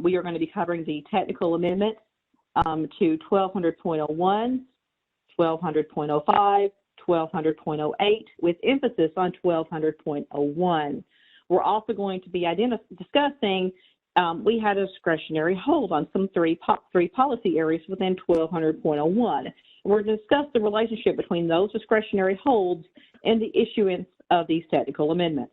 We are going to be covering the technical amendments to 1200.01, 1200.05, 1200.08, with emphasis on 1200.01. We're also going to be discussing, we had a discretionary hold on some three policy areas within 1200.01. We're going to discuss the relationship between those discretionary holds and the issuance of these technical amendments.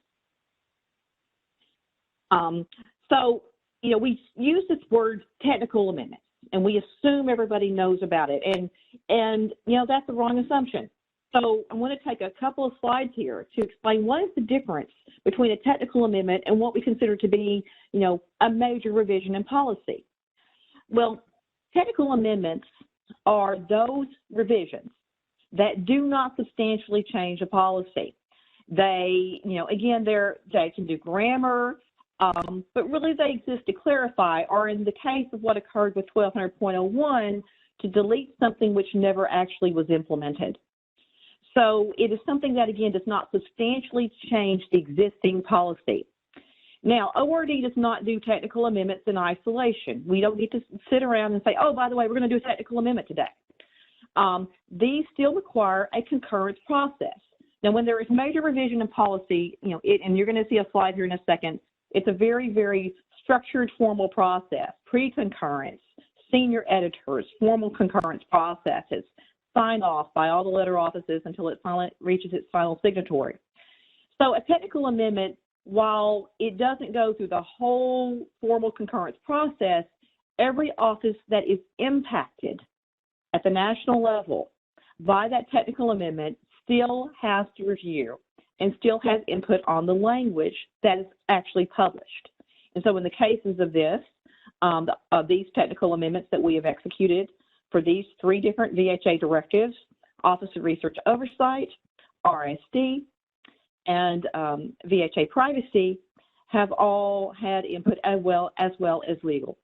So, you know, we use this word technical amendments, and we assume everybody knows about it. And you know, that's the wrong assumption. So I want to take a couple of slides here to explain what is the difference between a technical amendment and what we consider to be, you know, a major revision in policy. Well, technical amendments are those revisions that do not substantially change a policy. They, you know, again, they can do grammar, but really they exist to clarify, or in the case of what occurred with 1200.01, to delete something which never actually was implemented. So it is something that, again, does not substantially change the existing policy. Now, ORD does not do technical amendments in isolation. We don't need to sit around and say, oh, by the way, we're going to do a technical amendment today. These still require a concurrence process. Now, when there is major revision in policy, you know, and you're going to see a slide here in a second, it's a very, very structured, formal process, pre-concurrence, senior editors, formal concurrence processes, sign off by all the letter offices until it finally reaches its final signatory. So a technical amendment, while it doesn't go through the whole formal concurrence process, every office that is impacted at the national level by that technical amendment still has to review and still has input on the language that is actually published. And so in the cases of this, of these technical amendments that we have executed for these three different VHA directives, Office of Research Oversight, RSD, and VHA Privacy, have all had input as well as legal.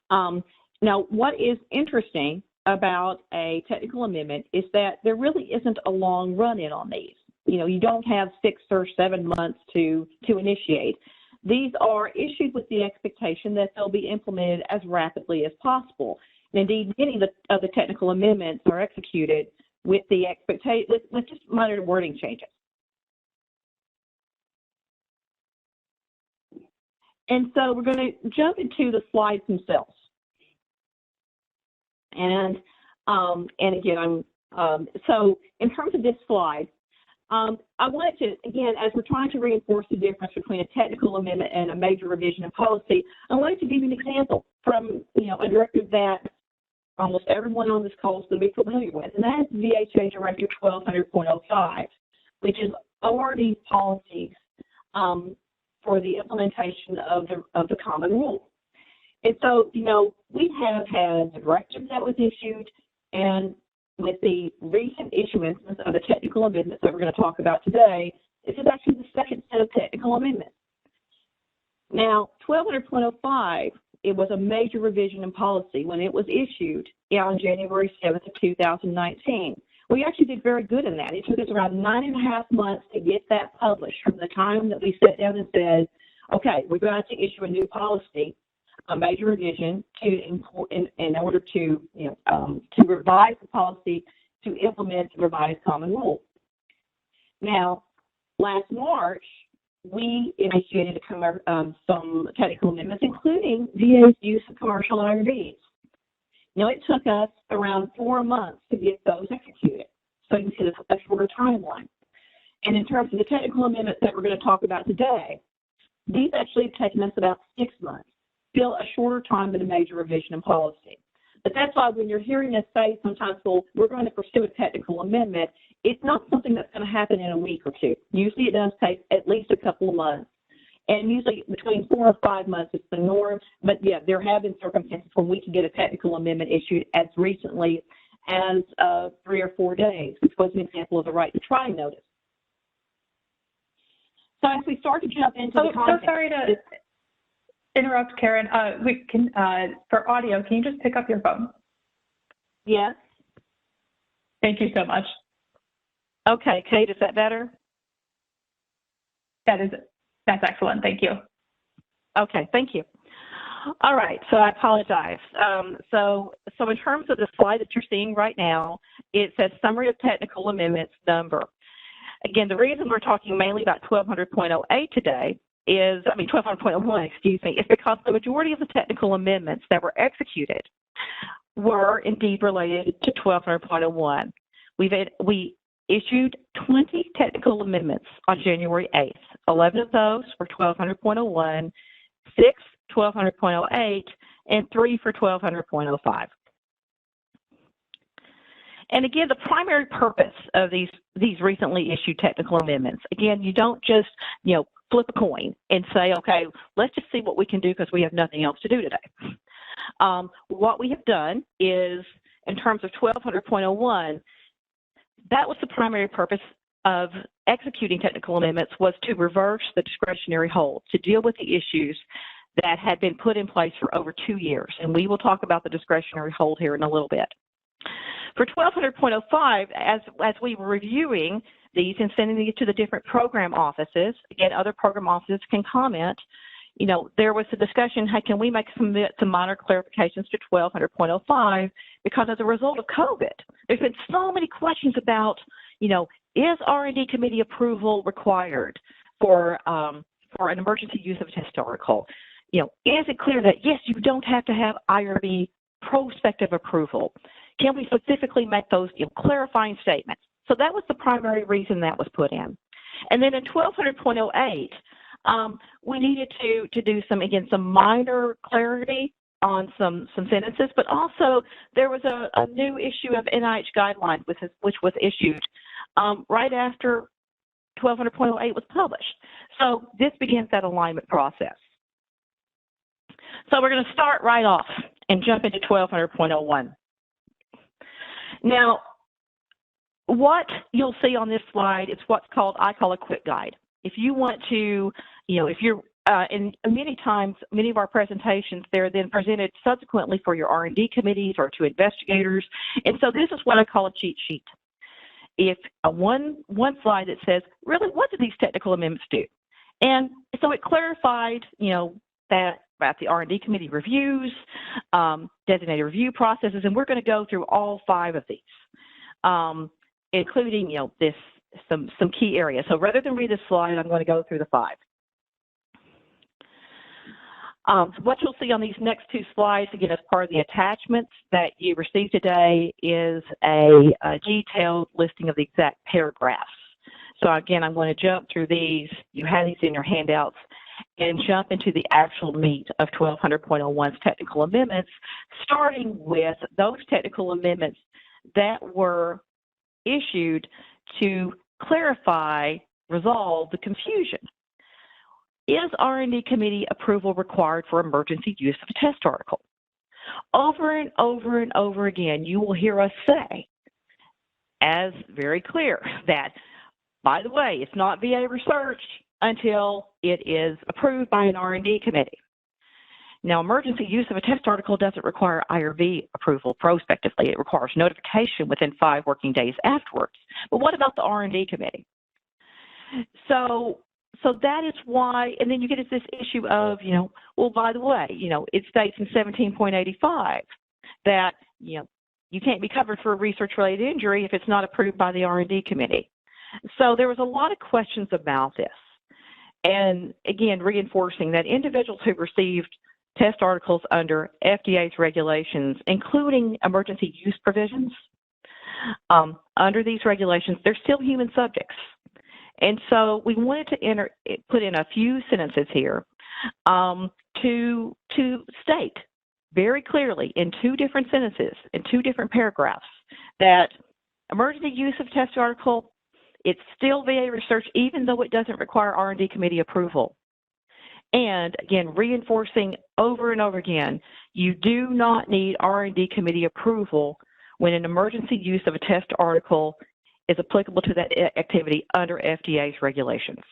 Now, what is interesting about a technical amendment is that there really isn't a long run-in on these. You know, you don't have 6 or 7 months to initiate. These are issued with the expectation that they'll be implemented as rapidly as possible. And indeed, many of the technical amendments are executed with the expectation, with just minor wording changes. And so we're going to jump into the slides themselves. And again, so in terms of this slide, I wanted to, again, as we're trying to reinforce the difference between a technical amendment and a major revision in policy, I wanted to give you an example from, you know, a directive that almost everyone on this call is going to be familiar with, and that is VHA Directive 1200.05, which is ORD's policies for the implementation of the common rule. And so, you know, we have had a directive that was issued, and with the recent issuances of the technical amendments that we're going to talk about today, this is actually the second set of technical amendments. Now, 1200.05, it was a major revision in policy when it was issued on January 7th of 2019. We actually did very good in that. It took us around 9.5 months to get that published from the time that we sat down and said, okay, we're going to issue a new policy, a major revision in order to, you know, to revise the policy to implement the revised common rule. Now, last March, we initiated some technical amendments, including VA's use of commercial IRBs. Now, it took us around 4 months to get those executed, so you can see a shorter timeline. And in terms of the technical amendments that we're going to talk about today, these actually have taken us about 6 months, still a shorter time than a major revision in policy. But that's why when you're hearing us say sometimes, well, we're going to pursue a technical amendment, it's not something that's going to happen in a week or two. Usually it does take at least a couple of months. And usually between 4 or 5 months is the norm. But yeah, there have been circumstances where we can get a technical amendment issued as recently as 3 or 4 days, which was an example of the right to try notice. So as we start to jump into the content. So sorry to interrupt, Karen. We can, for audio, can you just pick up your phone? Yes. Thank you so much. Okay, Kate, is that better? That's excellent. Thank you. Okay, thank you. All right, so I apologize. So in terms of the slide that you're seeing right now, it says Summary of Technical Amendments Number. Again, the reason we're talking mainly about 1200.08 today is, 1200.01, excuse me, is because the majority of the technical amendments that were executed were indeed related to 1200.01. We issued 20 technical amendments on January 8th. 11 of those were 1200.01, 6 1200.08, and 3 for 1200.05. And again, the primary purpose of these recently issued technical amendments, again, you don't just, flip a coin and say, okay, let's just see what we can do because we have nothing else to do today. What we have done is, in terms of 1200.01, that was the primary purpose of executing technical amendments, was to reverse the discretionary hold, to deal with the issues that had been put in place for over 2 years. And we will talk about the discretionary hold here in a little bit. For 1200.05, as we were reviewing these and sending these to the different program offices, again, other program offices can comment, there was a discussion, hey, can we make some minor clarifications to 1200.05 because as a result of COVID, there's been so many questions about, is R&D committee approval required for an emergency use of a test article? Is it clear that, yes, you don't have to have IRB prospective approval? Can we specifically make those clarifying statements? So that was the primary reason that was put in. And then in 1200.08, we needed to do some minor clarity on some sentences, but also there was a new issue of NIH guidelines, which was issued right after 1200.08 was published. So this begins that alignment process. So we're going to start right off and jump into 1200.01. Now, what you'll see on this slide is what's called, I call a quick guide. If you want to, if you're, and many times, many of our presentations, they're then presented subsequently for your R&D committees or to investigators. And so this is what I call a cheat sheet. If one slide that says, really, what do these technical amendments do? And so it clarified, that about the R&D committee reviews, designated review processes, and we're going to go through all 5 of these, including, some key areas. So rather than read this slide, I'm going to go through the 5. What you'll see on these next 2 slides, again, as part of the attachments that you received today, is a detailed listing of the exact paragraphs. So again, I'm going to jump through these. You have these in your handouts, and jump into the actual meat of 1200.01's technical amendments, starting with those technical amendments that were issued to clarify, resolve the confusion. Is R&D committee approval required for emergency use of a test article? Over and over and over again, you will hear us say, as very clear, that, by the way, it's not VA research until it is approved by an R&D committee. Now, emergency use of a test article doesn't require IRB approval prospectively. It requires notification within 5 working days afterwards. But what about the R&D committee? So that is why, and then you get this issue of, well, by the way, it states in 17.85 that, you can't be covered for a research-related injury if it's not approved by the R&D committee. So there was a lot of questions about this. And again, reinforcing that individuals who received test articles under FDA's regulations, including emergency use provisions, under these regulations, they're still human subjects. And so we wanted to put in a few sentences here to state very clearly in 2 different sentences, in 2 different paragraphs, that emergency use of test article, it's still VA research, even though it doesn't require R&D committee approval. And again, reinforcing over and over again, you do not need R&D committee approval when an emergency use of a test article is applicable to that activity under FDA's regulations.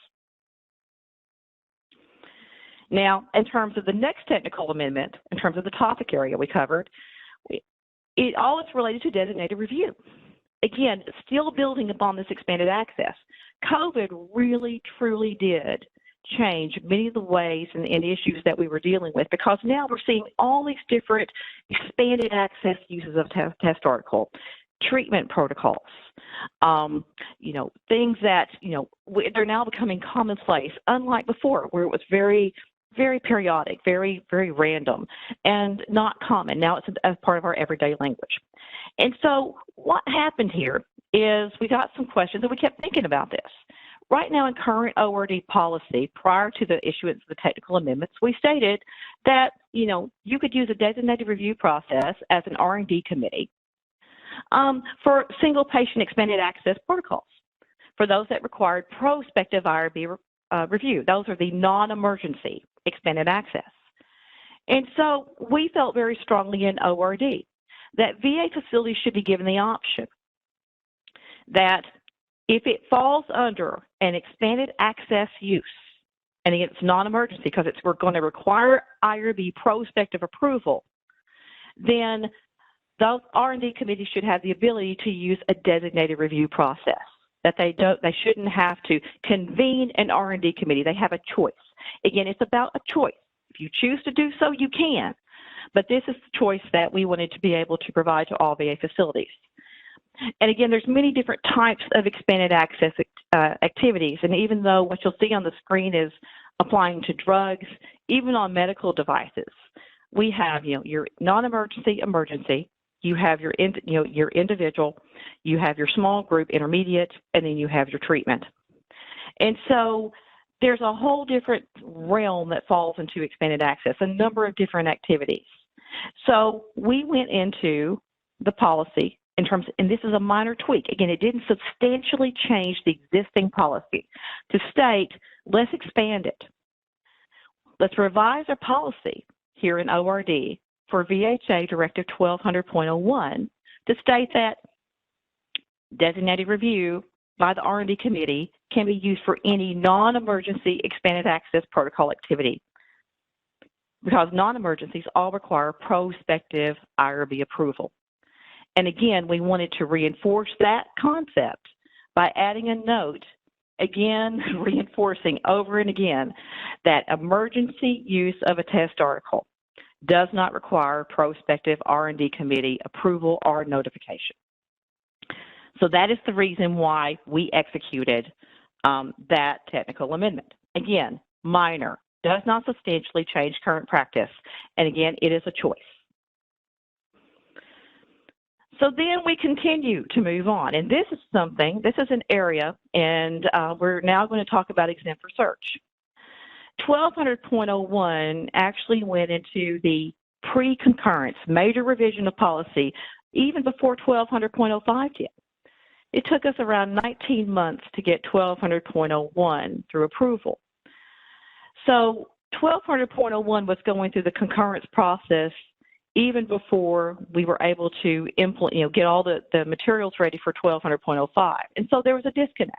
Now, in terms of the next technical amendment, in terms of the topic area we covered, all is related to designated review. Again, still building upon this expanded access. COVID really, truly did change many of the ways and issues that we were dealing with, because now we're seeing all these different expanded access uses of test article, treatment protocols, things that, they're now becoming commonplace, unlike before where it was very, very periodic, very, very random, and not common. Now it's a part of our everyday language. And so what happened here is we got some questions, and we kept thinking about this. Right now in current ORD policy, prior to the issuance of the technical amendments, we stated that, you could use a designated review process as an R&D committee for single patient expanded access protocols for those that required prospective IRB review. Those are the non-emergency expanded access. And so we felt very strongly in ORD that VA facilities should be given the option that if it falls under an expanded access use, and again, it's non-emergency because we're going to require IRB prospective approval, then those R&D committees should have the ability to use a designated review process. That they shouldn't have to convene an R&D committee. They have a choice. Again, it's about a choice. If you choose to do so, you can. But this is the choice that we wanted to be able to provide to all VA facilities. And again, there's many different types of expanded access activities. And even though what you'll see on the screen is applying to drugs, even on medical devices, we have, your non-emergency, emergency. You have your individual, you have your small group, intermediate, and then you have your treatment. And so there's a whole different realm that falls into expanded access, a number of different activities. So we went into the policy in terms, and this is a minor tweak. Again, it didn't substantially change the existing policy to state, let's expand it. Let's revise our policy here in ORD for VHA Directive 1200.01 to state that designated review by the R&D committee can be used for any non-emergency expanded access protocol activity, because non-emergencies all require prospective IRB approval. And again, we wanted to reinforce that concept by adding a note, again, reinforcing over and again that emergency use of a test article does not require prospective R&D committee approval or notification. So that is the reason why we executed that technical amendment. Again, minor, does not substantially change current practice, and again, it is a choice. So then we continue to move on, and this is an area, and we're now going to talk about exempt research. 1200.01 actually went into the pre-concurrence, major revision of policy, even before 1200.05 did. It took us around 19 months to get 1200.01 through approval. So 1200.01 was going through the concurrence process even before we were able to implement, get all the materials ready for 1200.05. And so there was a disconnect.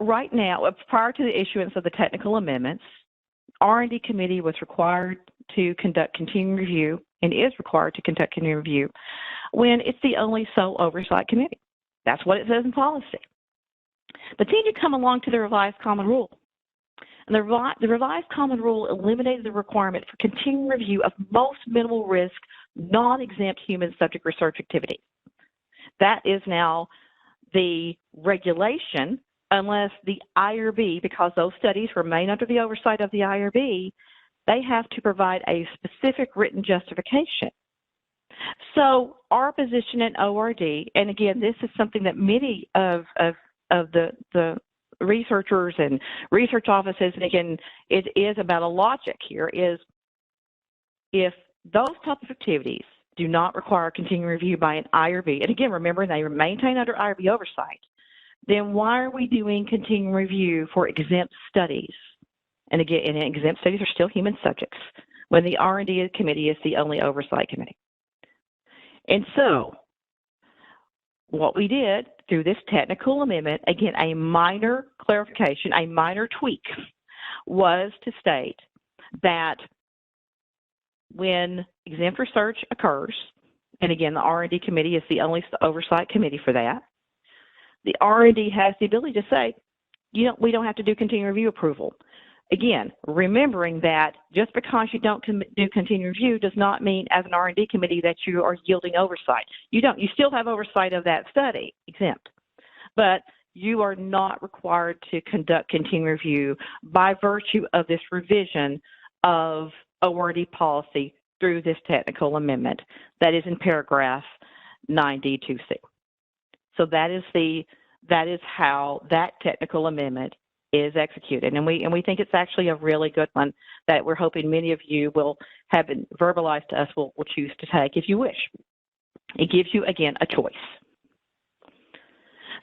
Right now, prior to the issuance of the technical amendments, R&D committee was required to conduct continuing review and is required to conduct continuing review when it's the only sole oversight committee. That's what it says in policy. But then you come along to the revised common rule. And the revised common rule eliminated the requirement for continuing review of most minimal risk, non-exempt human subject research activity. That is now the regulation, unless the IRB, because those studies remain under the oversight of the IRB, they have to provide a specific written justification. So our position in ORD, and again, this is something that many of the researchers and research offices, and again, it is about a logic here, is if those types of activities do not require continuing review by an IRB, and again, remember, they maintain under IRB oversight, then why are we doing continuing review for exempt studies? And again, and exempt studies are still human subjects when the R&D committee is the only oversight committee. And so what we did through this technical amendment, again, a minor clarification, a minor tweak, was to state that when exempt research occurs, and again, the R&D committee is the only oversight committee for that, the R&D has the ability to say, we don't have to do continuing review approval. Again, remembering that just because you don't do continuing review does not mean as an R&D committee that you are yielding oversight. You still have oversight of that study, exempt. But you are not required to conduct continuing review by virtue of this revision of ORD policy through this technical amendment that is in paragraph 9D2C. So that is how that technical amendment is executed, and we think it's actually a really good one that we're hoping many of you will have been verbalized to us will choose to take if you wish. It gives you, again, a choice.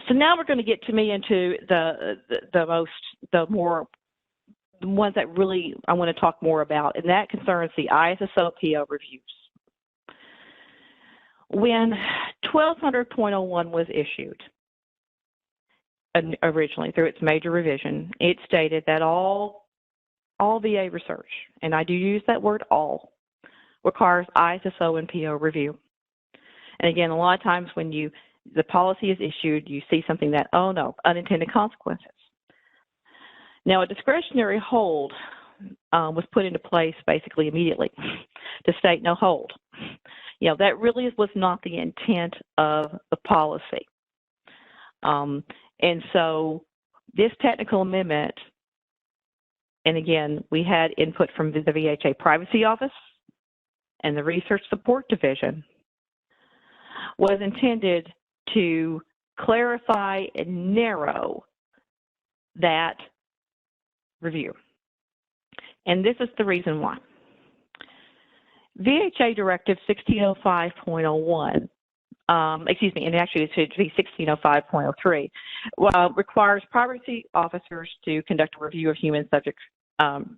So now we're going to get into the ones that really I want to talk more about, and that concerns the ISSO PO reviews. When 1200.01 was issued, originally through its major revision, it stated that all VA research, and I do use that word all, requires ISSO and PO review. And again, a lot of times when the policy is issued, you see something that, oh no, unintended consequences. Now, a discretionary hold was put into place basically immediately to state no hold. That really was not the intent of the policy. And so this technical amendment, and again, we had input from the VHA Privacy Office and the Research Support Division, was intended to clarify and narrow that review. And this is the reason why. VHA Directive 1605.01, and actually it should be 1605.03, requires privacy officers to conduct a review of human subject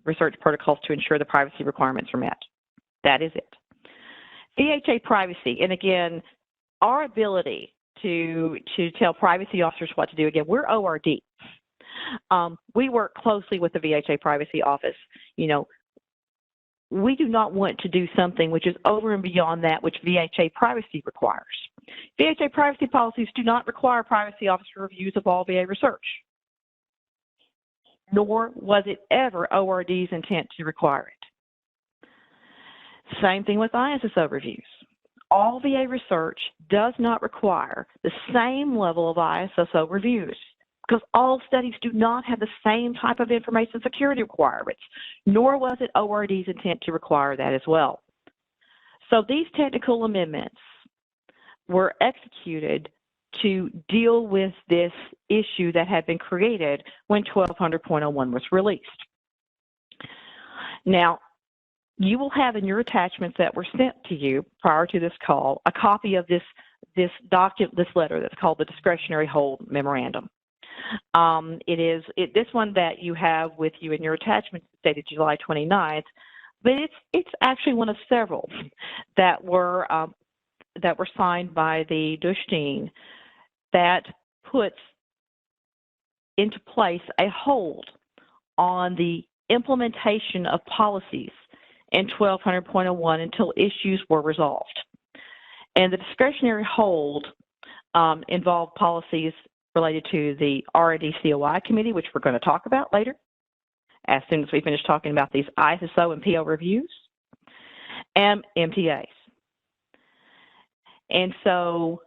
research protocols to ensure the privacy requirements are met. That is it. VHA privacy, and again, our ability to tell privacy officers what to do, again, we're ORD. We work closely with the VHA Privacy Office. We do not want to do something which is over and beyond that which VHA privacy requires. VHA privacy policies do not require privacy officer reviews of all VA research, nor was it ever ORD's intent to require it. Same thing with ISSO reviews. All VA research does not require the same level of ISSO reviews because all studies do not have the same type of information security requirements, nor was it ORD's intent to require that as well. So these technical amendments were executed to deal with this issue that had been created when 1200.01 was released. Now, you will have in your attachments that were sent to you prior to this call a copy of this letter that's called the Discretionary Hold Memorandum. This one that you have with you in your attachments dated July 29th, but it's actually one of several that were signed by the Dushteen that puts into place a hold on the implementation of policies in 1200.01 until issues were resolved. And the discretionary hold involved policies related to the R&D COI committee, which we're going to talk about later, as soon as we finish talking about these ISSO and PO reviews, and MTAs. And so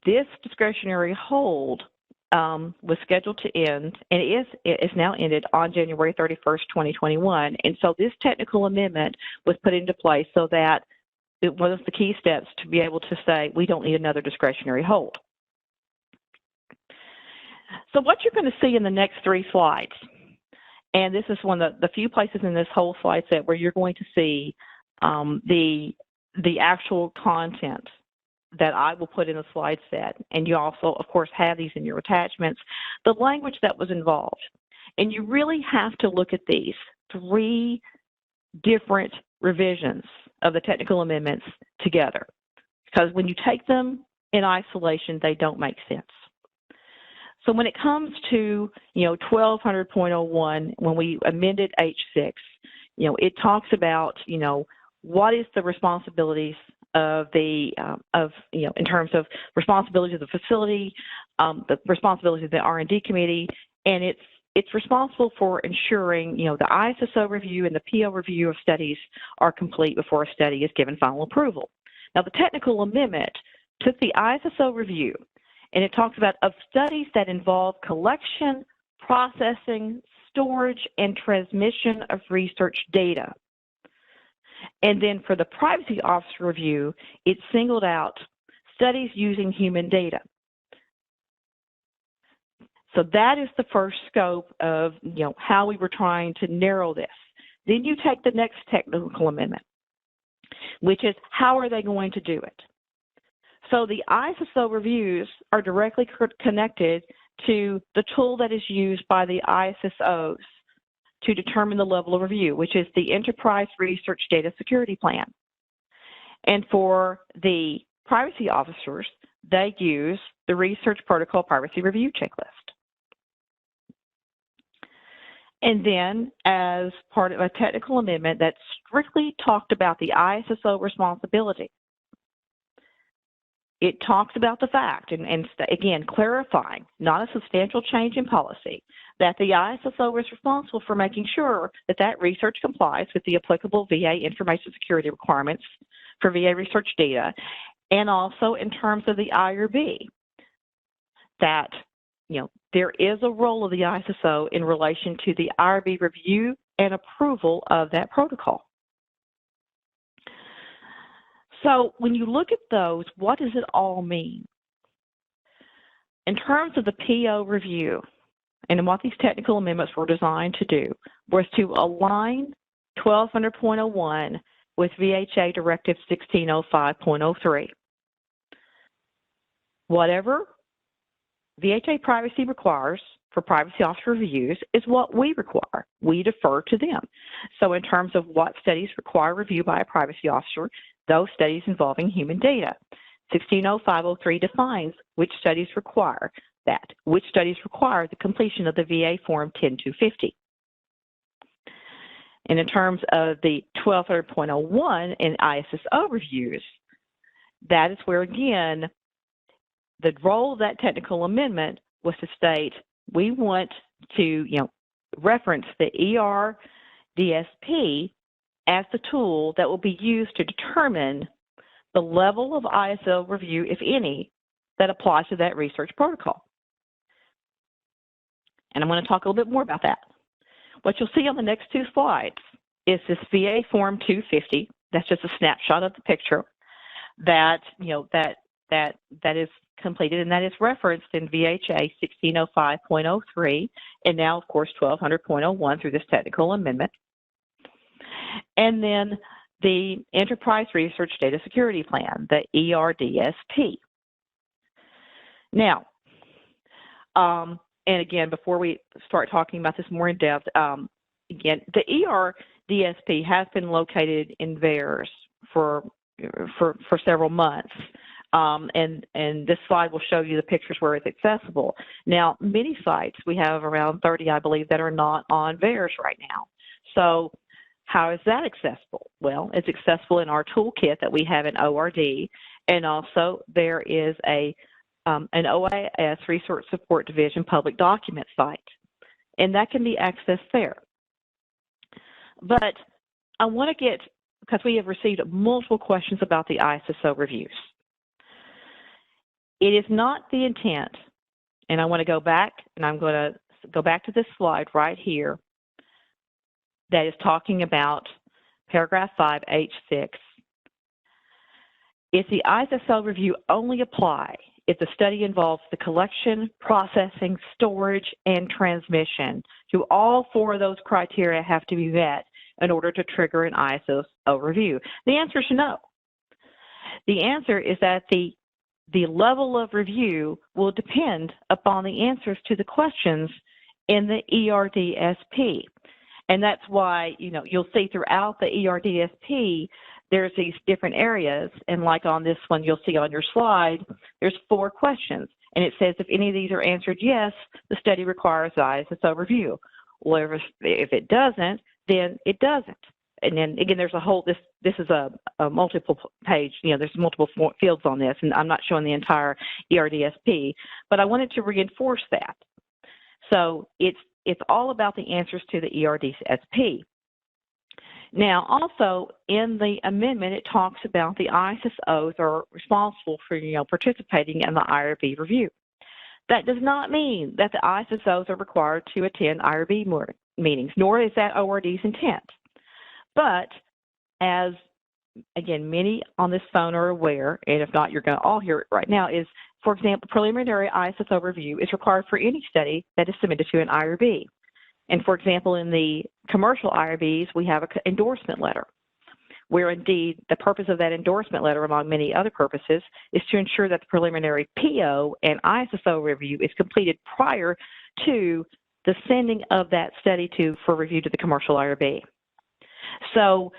this discretionary hold was scheduled to end, and it is now ended on January 31st, 2021. And so this technical amendment was put into place so that it was the key steps to be able to say we don't need another discretionary hold. So what you're going to see in the next three slides, and this is one of the few places in this whole slide set where you're going to see the actual content that I will put in the slide set, and you also, of course, have these in your attachments, the language that was involved. And you really have to look at these three different revisions of the technical amendments together, because when you take them in isolation, they don't make sense. So when it comes to, 1200.01, when we amended H6, it talks about, what is the responsibilities of the, in terms of responsibilities of the facility, the responsibilities of the R&D committee, and it's responsible for ensuring, the ISSO review and the PO review of studies are complete before a study is given final approval. Now, the technical amendment took the ISSO review, and it talks about of studies that involve collection, processing, storage, and transmission of research data. And then for the privacy officer review, it singled out studies using human data. So that is the first scope of, how we were trying to narrow this. Then you take the next technical amendment, which is how are they going to do it? So the ISSO reviews are directly connected to the tool that is used by the ISSOs to determine the level of review, which is the Enterprise Research Data Security Plan. And for the privacy officers, they use the Research Protocol Privacy Review Checklist. And then, as part of a technical amendment that strictly talked about the ISSO responsibility, it talks about the fact, and again, clarifying, not a substantial change in policy, that the ISSO is responsible for making sure that that research complies with the applicable VA information security requirements for VA research data, and also in terms of the IRB, that there is a role of the ISSO in relation to the IRB review and approval of that protocol. So when you look at those, what does it all mean? In terms of the PO review, and what these technical amendments were designed to do, was to align 1200.01 with VHA Directives 1605.03. Whatever VHA privacy requires for privacy officer reviews is what we require. We defer to them. So in terms of what studies require review by a privacy officer, those studies involving human data. 1605.03 defines which studies require that, which studies require the completion of the VA Form 10250. And in terms of the 1200.01 and ISSO reviews, that is where, again, the role of that technical amendment was to state we want to, reference the ERDSP as the tool that will be used to determine the level of ISO review, if any, that applies to that research protocol. And I'm going to talk a little bit more about that. What you'll see on the next two slides is this VA Form 250. That's just a snapshot of the picture that, that is completed, and that is referenced in VHA 1605.03, and now, of course, 1200.01 through this technical amendment. And then the Enterprise Research Data Security Plan, the ERDSP. Now, and again, before we start talking about this more in depth, again, the ERDSP has been located in VAERS for several months. And this slide will show you the pictures where it's accessible. Now, many sites, we have around 30, I believe, that are not on VAERS right now. So how is that accessible? Well, it's accessible in our toolkit that we have in ORD, and also there is an OAS Research Support Division public document site, and that can be accessed there. But I want to get, because we have received multiple questions about the ISSO reviews. It is not the intent, and I want to go back, and I'm going to go back to this slide right here that is talking about paragraph 5H6. If the ISSO review only apply if the study involves the collection, processing, storage, and transmission, do all four of those criteria have to be met in order to trigger an ISSO review? The answer is no. The answer is that the level of review will depend upon the answers to the questions in the ERDSP. And that's why, you'll see throughout the ERDSP, there's these different areas. And like on this one, you'll see on your slide, there's 4 questions. And it says if any of these are answered yes, the study requires the ISSO review. Well, if it doesn't, then it doesn't. And then again, there's a whole, this is a multiple page, there's multiple fields on this, and I'm not showing the entire ERDSP, but I wanted to reinforce that. So it's all about the answers to the ERDSP. Now, also in the amendment, it talks about the ISSOs are responsible for participating in the IRB review. That does not mean that the ISSOs are required to attend IRB meetings, nor is that ORD's intent. But as, again, many on this phone are aware, and if not, you're going to all hear it right now, is, for example, preliminary ISSO review is required for any study that is submitted to an IRB. And, for example, in the commercial IRBs, we have an endorsement letter, where indeed the purpose of that endorsement letter, among many other purposes, is to ensure that the preliminary PO and ISSO review is completed prior to the sending of that study for review to the commercial IRB. So,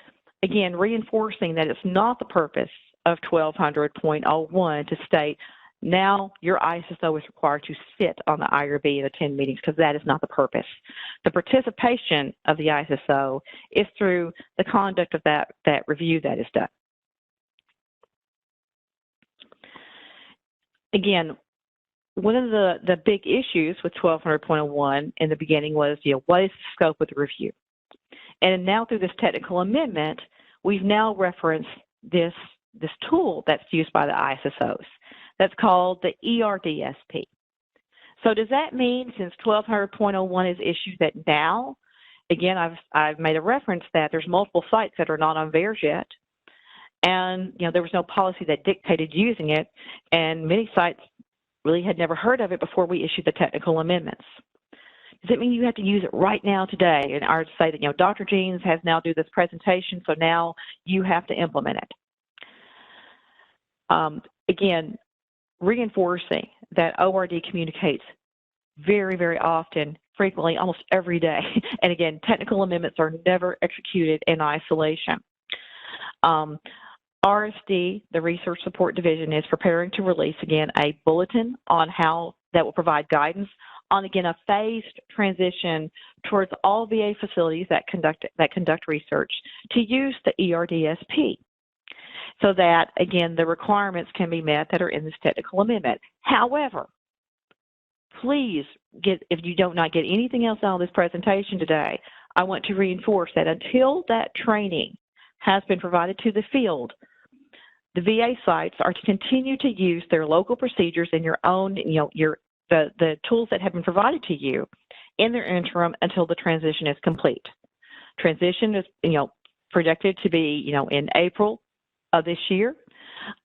again, reinforcing that it's not the purpose of 1200.01 to state now your ISSO is required to sit on the IRB and attend meetings, because that is not the purpose. The participation of the ISSO is through the conduct of that review that is done. Again, one of the big issues with 1200.01 in the beginning was, what is the scope of the review? And now through this technical amendment, we've now referenced this tool that's used by the ISSOs. That's called the ERDSP. So does that mean, since 1200.01 is issued, that now, again, I've made a reference that there's multiple sites that are not on VAERS yet, and there was no policy that dictated using it, and many sites really had never heard of it before we issued the technical amendments. Does it mean you have to use it right now today in order to say that, Dr. Jeans has now do this presentation, so now you have to implement it? Again, reinforcing that ORD communicates very, very often, frequently, almost every day. And again, technical amendments are never executed in isolation. RSD, the Research Support Division, is preparing to release, again, a bulletin on how that will provide guidance on, again, a phased transition towards all VA facilities that conduct research to use the ERDSP, so that, again, the requirements can be met that are in this technical amendment. However, please, if you do not get anything else out of this presentation today, I want to reinforce that until that training has been provided to the field, the VA sites are to continue to use their local procedures and your own, the tools that have been provided to you in their interim until the transition is complete. Transition is, projected to be, in April of this year.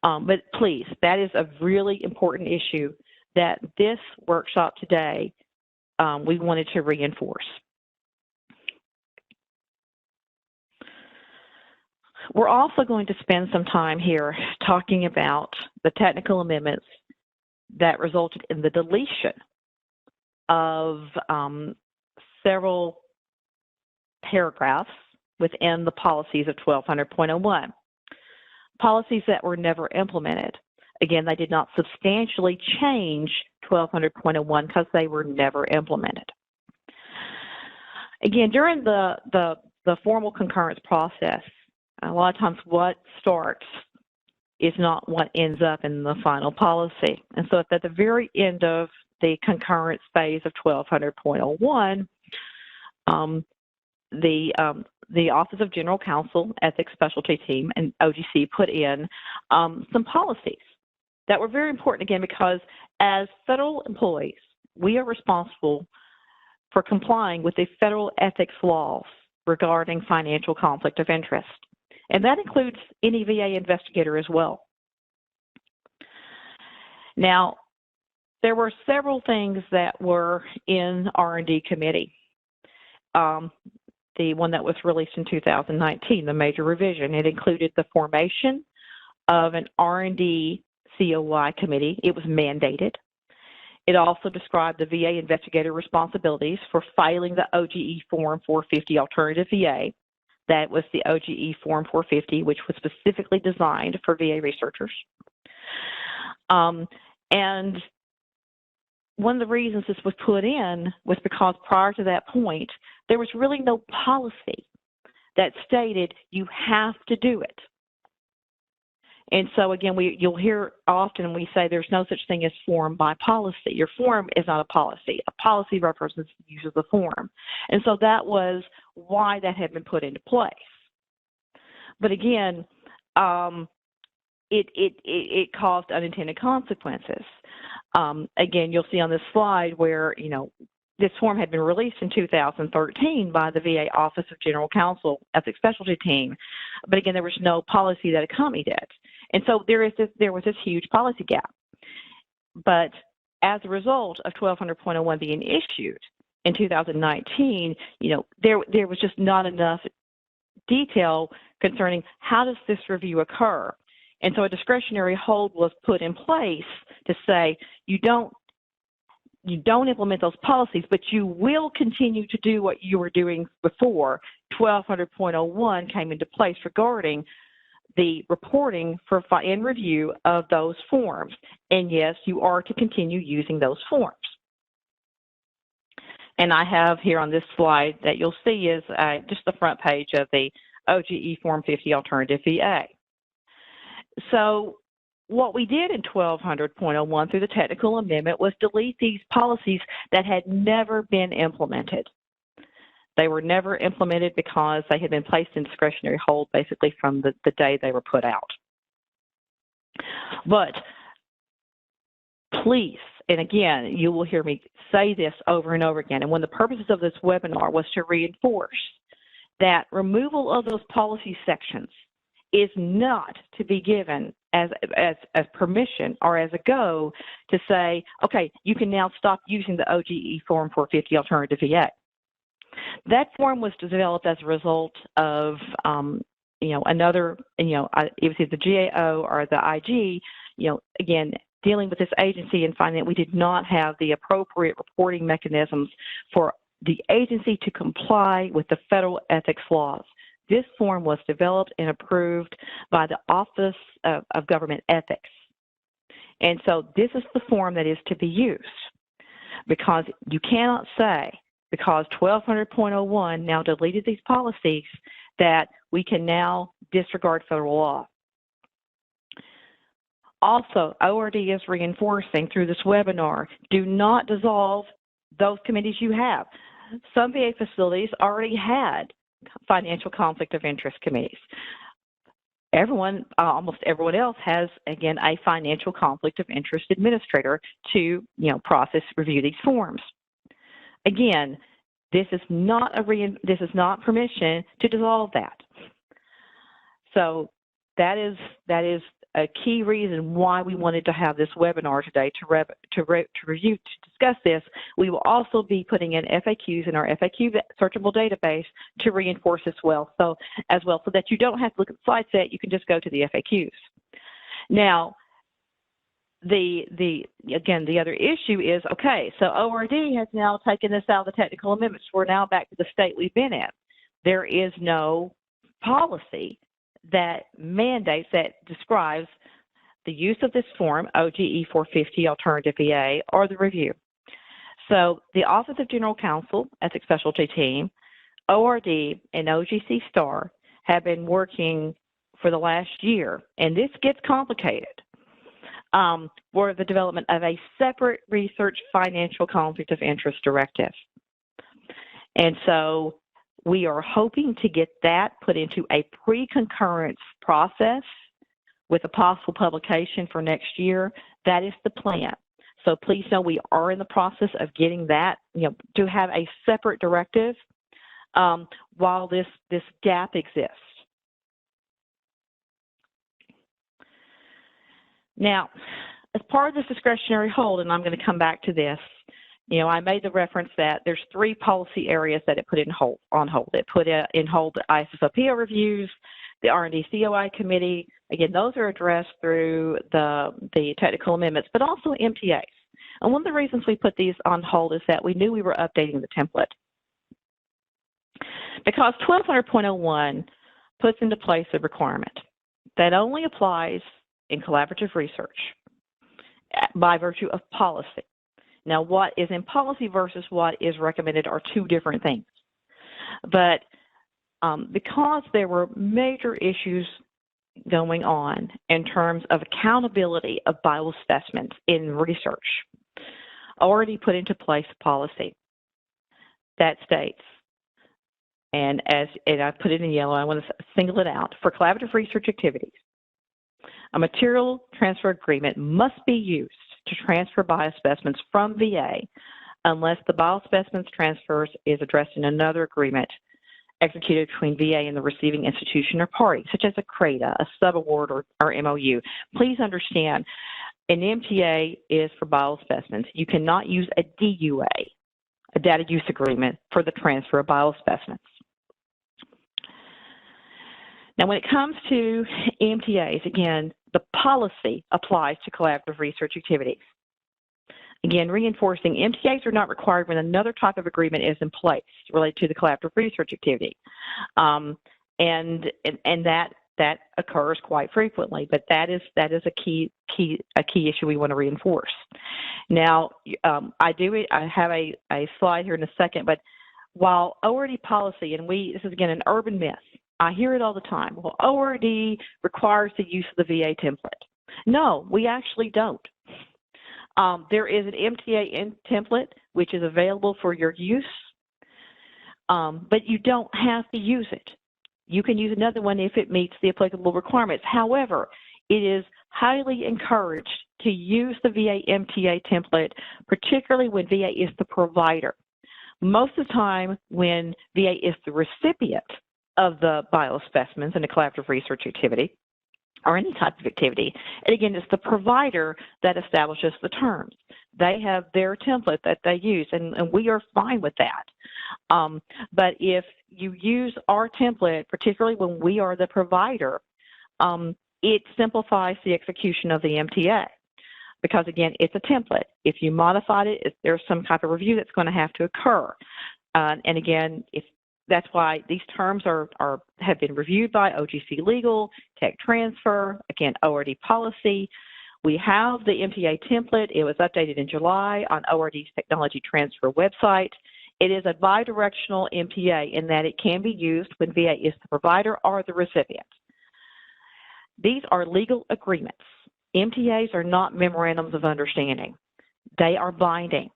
But please, that is a really important issue that this workshop today we wanted to reinforce. We're also going to spend some time here talking about the technical amendments that resulted in the deletion of several paragraphs within the policies of 1200.01. Policies that were never implemented. Again, they did not substantially change 1200.01 because they were never implemented. Again, during the formal concurrence process, a lot of times what starts is not what ends up in the final policy. And so at the very end of the concurrence phase of 1200.01, the Office of General Counsel Ethics Specialty Team and OGC put in some policies that were very important, again, because as federal employees, we are responsible for complying with the federal ethics laws regarding financial conflict of interest. And that includes any VA investigator as well. Now, there were several things that were in R&D committee. The one that was released in 2019, the major revision, it included the formation of an R&D COI committee. It was mandated. It also described the VA investigator responsibilities for filing the OGE Form 450 Alternative VA. That was the OGE Form 450, which was specifically designed for VA researchers. And one of the reasons this was put in was because prior to that point, there was really no policy that stated you have to do it. And so again, you'll hear often we say there's no such thing as form by policy. Your form is not a policy. A policy represents the use of the form. And so that was why that had been put into place. But again, it caused unintended consequences. Again, you'll see on this slide where, this form had been released in 2013 by the VA Office of General Counsel Ethics Specialty Team. But again, there was no policy that accompanied it. And so there was this huge policy gap. But as a result of 1200.01 being issued in 2019, there was just not enough detail concerning how does this review occur. And so a discretionary hold was put in place to say you don't implement those policies, but you will continue to do what you were doing before 1200.01 came into place regarding the reporting for and review of those forms. And yes, you are to continue using those forms. And I have here on this slide that you'll see is just the front page of the OGE Form 50 Alternative VA. So what we did in 1200.01 through the technical amendment was delete these policies that had never been implemented. They were never implemented because they had been placed in discretionary hold basically from the day they were put out. But please, and again, you will hear me say this over and over again, and one of the purposes of this webinar was to reinforce that removal of those policy sections is not to be given as permission or as a go to say, okay, you can now stop using the OGE Form 450 Alternative VA. That form was developed as a result of, another, it was either the GAO or the IG, again, dealing with this agency and finding that we did not have the appropriate reporting mechanisms for the agency to comply with the federal ethics laws. This form was developed and approved by the Office of Government Ethics. And so this is the form that is to be used, because you cannot say, because 1200.01 now deleted these policies, that we can now disregard federal law. Also, ORD is reinforcing through this webinar, do not dissolve those committees you have. Some VA facilities already had financial conflict of interest committees. Almost everyone else has, again, a financial conflict of interest administrator to, review these forms. Again, this is not permission to dissolve that. So that is a key reason why we wanted to have this webinar today to discuss this. We will also be putting in FAQs in our FAQ searchable database to reinforce as well, so that you don't have to look at the slide set. You can just go to the FAQs. Now, the other issue is, okay, so ORD has now taken this out of the technical amendments. We're now back to the state we've been in. There is no policy that mandates, that describes the use of this form, OGE 450 Alternative VA, or the review. So the Office of General Counsel Ethics Specialty Team, ORD, and OGC STAR have been working for the last year, and this gets complicated, for the development of a separate research financial conflict of interest directive. And so we are hoping to get that put into a pre-concurrence process with a possible publication for next year. That is the plan. So please know we are in the process of getting that, to have a separate directive while this gap exists. Now, as part of this discretionary hold, and I'm going to come back to this, I made the reference that there's 3 policy areas that it put on hold. It put in hold the ISSOPO reviews, the R&D COI committee. Again, those are addressed through the technical amendments, but also MTAs. And one of the reasons we put these on hold is that we knew we were updating the template. Because 1200.01 puts into place a requirement that only applies in collaborative research by virtue of policy. Now, what is in policy versus what is recommended are 2 different things. But because there were major issues going on in terms of accountability of vital specimens in research. Already put into place a policy that states, and I put it in yellow, I want to single it out, for collaborative research activities, a material transfer agreement must be used to transfer biospecimens from VA unless the biospecimens transfers is addressed in another agreement executed between VA and the receiving institution or party, such as a CRADA, a subaward, or MOU. Please understand, an MTA is for biospecimens. You cannot use a DUA, a data use agreement, for the transfer of biospecimens. Now, when it comes to MTAs, again, the policy applies to collaborative research activities. Again, reinforcing, MTAs are not required when another type of agreement is in place related to the collaborative research activity. And that occurs quite frequently, but that is a key issue we want to reinforce. Now, I have a slide here in a second, but while ORD policy, and this is again an urban myth, I hear it all the time. Well, ORD requires the use of the VA template. No, we actually don't. There is an MTA template which is available for your use, but you don't have to use it. You can use another one if it meets the applicable requirements. However, it is highly encouraged to use the VA MTA template, particularly when VA is the provider. Most of the time when VA is the recipient of the biospecimens in a collaborative research activity, or any type of activity. And again, it's the provider that establishes the terms. They have their template that they use, and we are fine with that. But if you use our template, particularly when we are the provider, it simplifies the execution of the MTA. Because again, it's a template. If you modified it, there's some type of review that's going to have to occur. And again, that's why these terms have been reviewed by OGC Legal, Tech Transfer, again, ORD policy. We have the MTA template. It was updated in July on ORD's Technology Transfer website. It is a bidirectional MTA in that it can be used when VA is the provider or the recipient. These are legal agreements. MTAs are not memorandums of understanding. They are binding.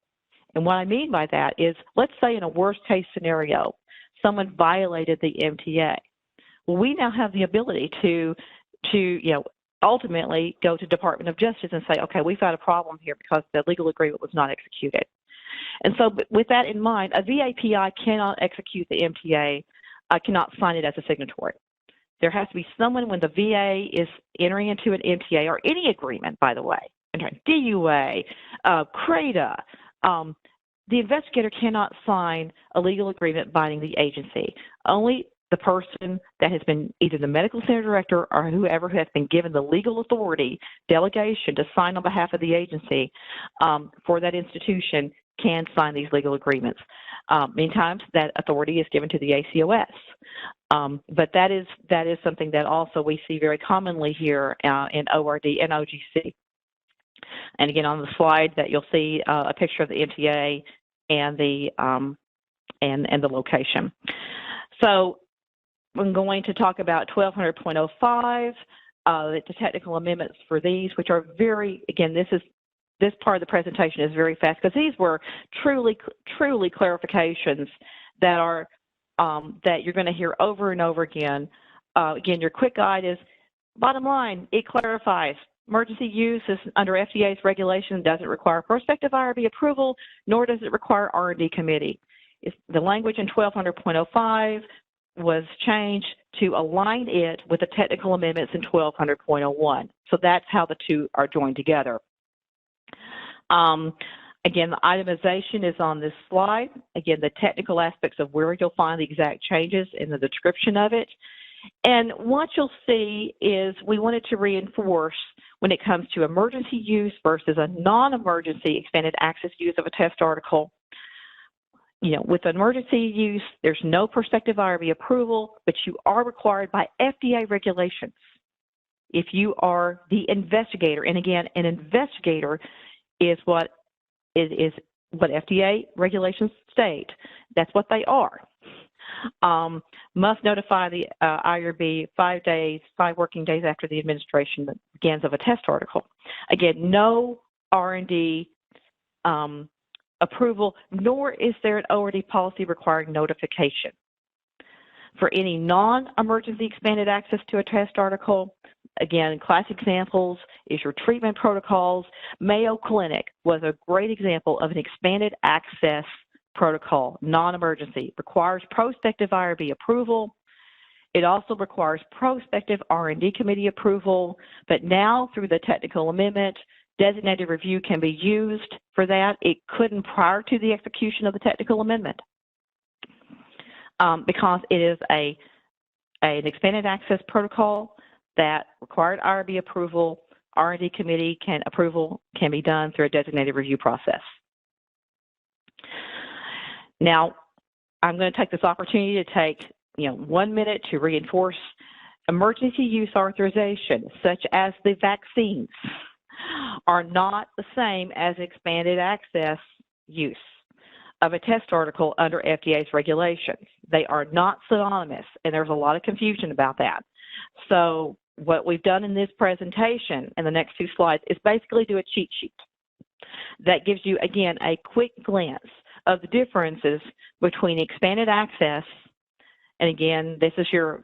And what I mean by that is, let's say in a worst case scenario, someone violated the MTA. Well, we now have the ability to ultimately go to Department of Justice and say, okay, we've got a problem here because the legal agreement was not executed. And so with that in mind, a VAPI cannot execute the MTA, cannot sign it as a signatory. There has to be someone when the VA is entering into an MTA or any agreement, by the way, DUA, CRADA, the investigator cannot sign a legal agreement binding the agency. Only the person that has been either the medical center director or whoever has been given the legal authority, delegation to sign on behalf of the agency for that institution can sign these legal agreements. Many times that authority is given to the ACOS. But that is something that also we see very commonly here in ORD and OGC. And again, on the slide that you'll see a picture of the MTA and the location. So I'm going to talk about 1200.05, the technical amendments for these, which are very, again, this part of the presentation is very fast because these were truly clarifications that are that you're going to hear over and over again. Again, your quick guide is, bottom line, it clarifies. Emergency use is under FDA's regulation, doesn't require prospective IRB approval, nor does it require R&D committee. The language in 1200.05 was changed to align it with the technical amendments in 1200.01. So that's how the two are joined together. Again, the itemization is on this slide. Again, the technical aspects of where you'll find the exact changes in the description of it. And what you'll see is we wanted to reinforce when it comes to emergency use versus a non-emergency expanded access use of a test article. With emergency use, there's no prospective IRB approval, but you are required by FDA regulations. If you are the investigator, and again, an investigator is what FDA regulations state. That's what they are. must notify the IRB 5 working days after the administration begins of a test article. Again, no R&D approval, nor is there an ORD policy requiring notification. For any non-emergency expanded access to a test article, again, classic examples is your treatment protocols. Mayo Clinic was a great example of an expanded access protocol, non-emergency, requires prospective IRB approval. It also requires prospective R&D committee approval, but now through the technical amendment, designated review can be used for that. It couldn't prior to the execution of the technical amendment because it is an expanded access protocol that required IRB approval. R&D committee approval can be done through a designated review process. Now, I'm going to take this opportunity to take 1 minute to reinforce emergency use authorization, such as the vaccines, are not the same as expanded access use of a test article under FDA's regulations. They are not synonymous, and there's a lot of confusion about that. So what we've done in this presentation in the next 2 slides is basically do a cheat sheet that gives you, again, a quick glance of the differences between expanded access, and again, this is your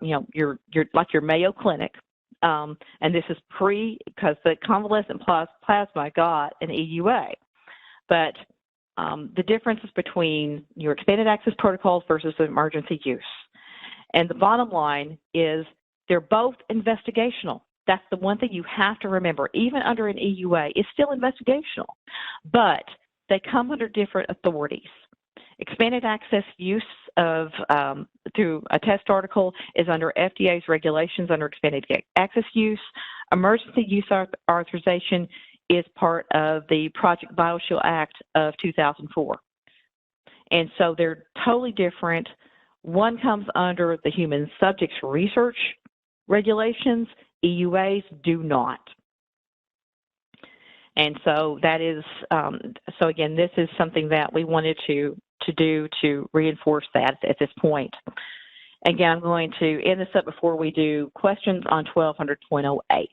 like your Mayo Clinic, and this is because the convalescent plasma got an EUA, but the differences between your expanded access protocols versus emergency use. And the bottom line is they're both investigational. That's the one thing you have to remember. Even under an EUA, it's still investigational, but they come under different authorities. Expanded access use of through a test article is under FDA's regulations under expanded access use. Emergency use authorization is part of the Project BioShield Act of 2004. And so they're totally different. One comes under the human subjects research regulations. EUAs do not. And so that is, so again, this is something that we wanted to do to reinforce that at this point. Again, I'm going to end this up before we do questions on 1200.08.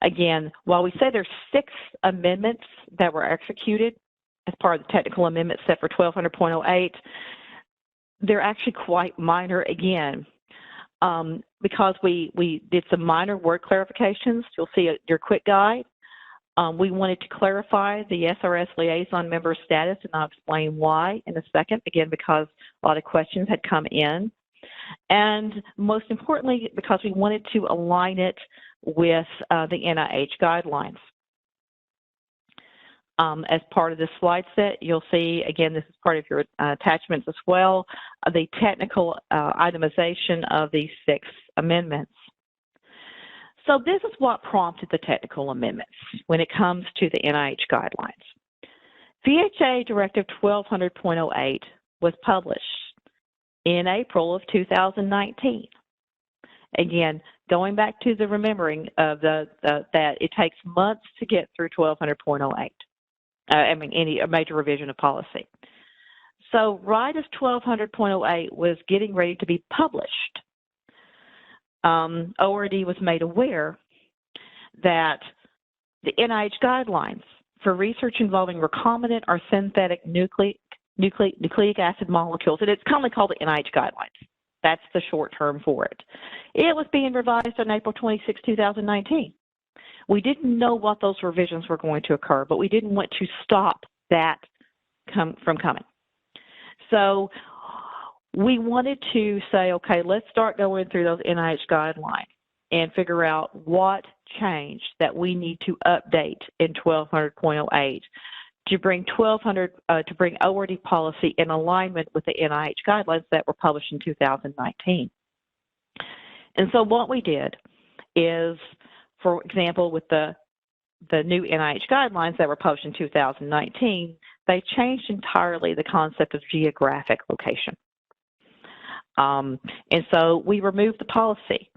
Again, while we say there's 6 amendments that were executed as part of the technical amendment set for 1200.08, they're actually quite minor again. Because we did some minor word clarifications. You'll see your quick guide. We wanted to clarify the SRS liaison member status, and I'll explain why in a second, again, because a lot of questions had come in. And most importantly, because we wanted to align it with the NIH guidelines. As part of this slide set, you'll see, again, this is part of your attachments as well, the technical itemization of these 6 amendments. So this is what prompted the technical amendments when it comes to the NIH guidelines. VHA Directive 1200.08 was published in April of 2019. Again, going back to the remembering of that it takes months to get through 1200.08. Any major revision of policy. So right as 1200.08 was getting ready to be published, ORD was made aware that the NIH guidelines for research involving recombinant or synthetic nucleic acid molecules, and it's commonly called the NIH guidelines. That's the short term for it. It was being revised on April 26, 2019. We didn't know what those revisions were going to occur, but we didn't want to stop that from coming. So we wanted to say, okay, let's start going through those NIH guidelines and figure out what changed that we need to update in 1200.08 to bring to bring ORD policy in alignment with the NIH guidelines that were published in 2019. And so what we did is, for example, with the new NIH guidelines that were published in 2019, they changed entirely the concept of geographic location. And so we removed the policy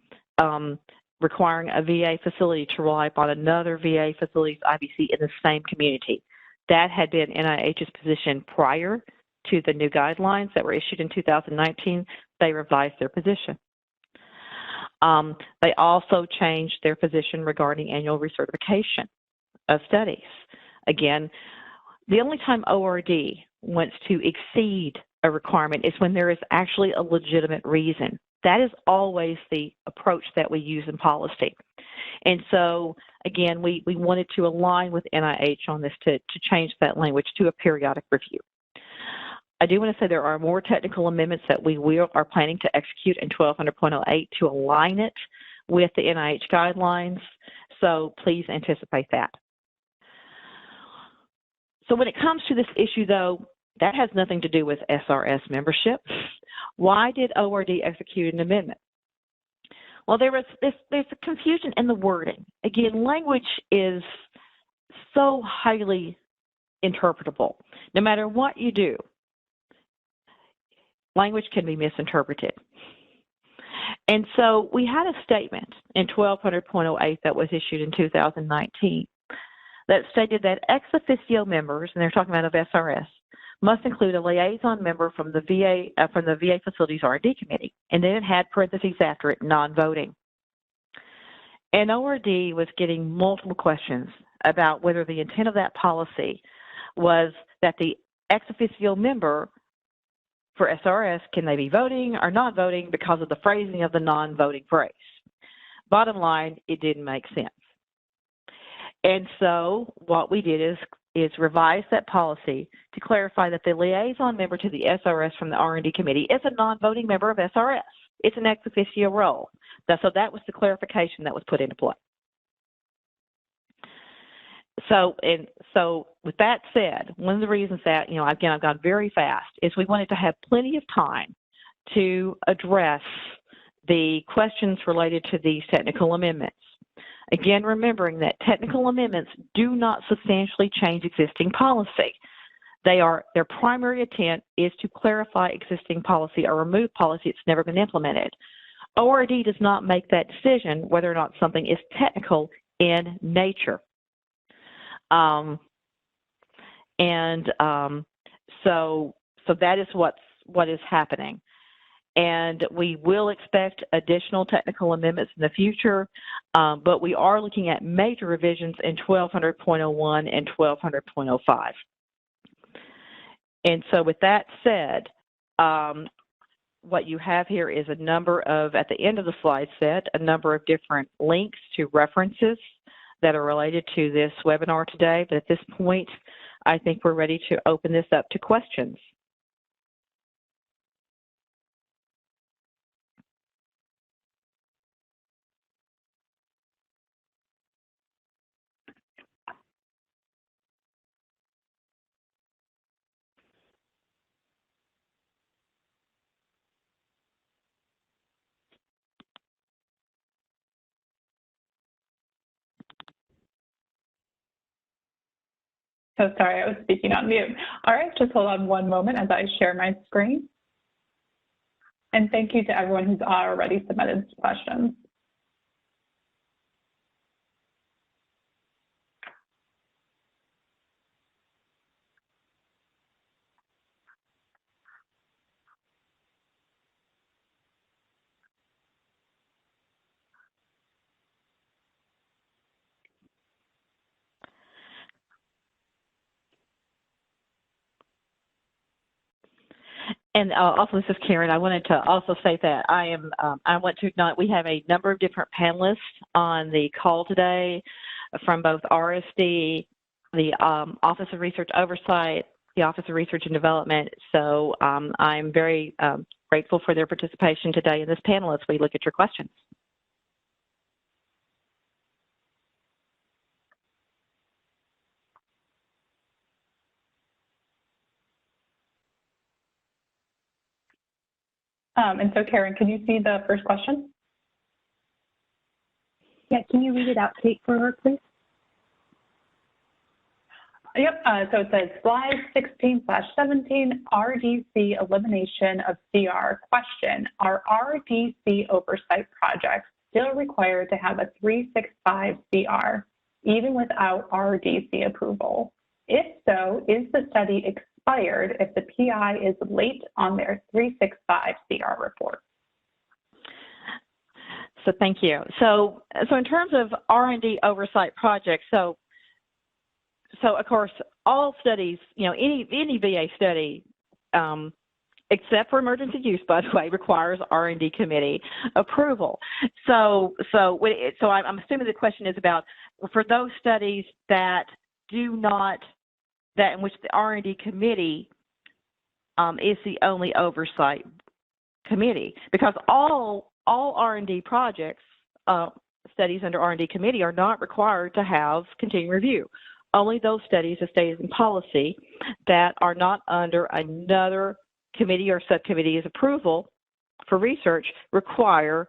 requiring a VA facility to rely upon another VA facility's IBC in the same community. That had been NIH's position prior to the new guidelines that were issued in 2019, they revised their position. They also changed their position regarding annual recertification of studies. Again, the only time ORD wants to exceed a requirement is when there is actually a legitimate reason. That is always the approach that we use in policy. And so, again, we wanted to align with NIH on this to change that language to a periodic review. I do want to say there are more technical amendments that we are planning to execute in 1200.08 to align it with the NIH guidelines, so please anticipate that. So when it comes to this issue, though, that has nothing to do with SRS membership. Why did ORD execute an amendment? Well, there's a confusion in the wording. Again, language is so highly interpretable. No matter what you do, language can be misinterpreted. And so we had a statement in 1200.08 that was issued in 2019 that stated that ex officio members, and they're talking about of SRS, must include a liaison member from the VA Facilities R&D Committee, and then it had parentheses after it, non-voting. And ORD was getting multiple questions about whether the intent of that policy was that the ex officio member for SRS, can they be voting or not voting because of the phrasing of the non-voting phrase. Bottom line, it didn't make sense. And so what we did is revise that policy to clarify that the liaison member to the SRS from the R&D committee is a non-voting member of SRS. It's an ex officio role. So that was the clarification that was put into play. So with that said, one of the reasons that, again, I've gone very fast is we wanted to have plenty of time to address the questions related to these technical amendments. Again, remembering that technical amendments do not substantially change existing policy. Their primary intent is to clarify existing policy or remove policy that's never been implemented. ORD does not make that decision whether or not something is technical in nature. So that is what is happening. And we will expect additional technical amendments in the future, but we are looking at major revisions in 1200.01 and 1200.05. And so with that said, what you have here is a number of, at the end of the slide set, a number of different links to references that are related to this webinar today. But at this point, I think we're ready to open this up to questions. So sorry, I was speaking on mute. All right, just hold on one moment as I share my screen. And thank you to everyone who's already submitted questions. And also, this is Karen. I wanted to also say that I want to acknowledge we have a number of different panelists on the call today from both RSD, the Office of Research Oversight, the Office of Research and Development. So I'm very grateful for their participation today in this panel as we look at your questions. And so, Karen, can you see the first question? Yeah, can you read it out, Kate, for her, please? Yep, so it says slide 16/17, RDC elimination of CR. Question, are RDC oversight projects still required to have a 365 CR, even without RDC approval? If so, is the study expired if the PI is late on their 365 CR report? So thank you. So in terms of R&D oversight projects, so of course all studies, any VA study, except for emergency use, by the way, requires R&D committee approval. So I'm assuming the question is about for those studies that in which the R&D committee is the only oversight committee, because all R&D projects, studies under R&D committee are not required to have continuing review. Only those studies, as stated in policy, that are not under another committee or subcommittee's approval for research require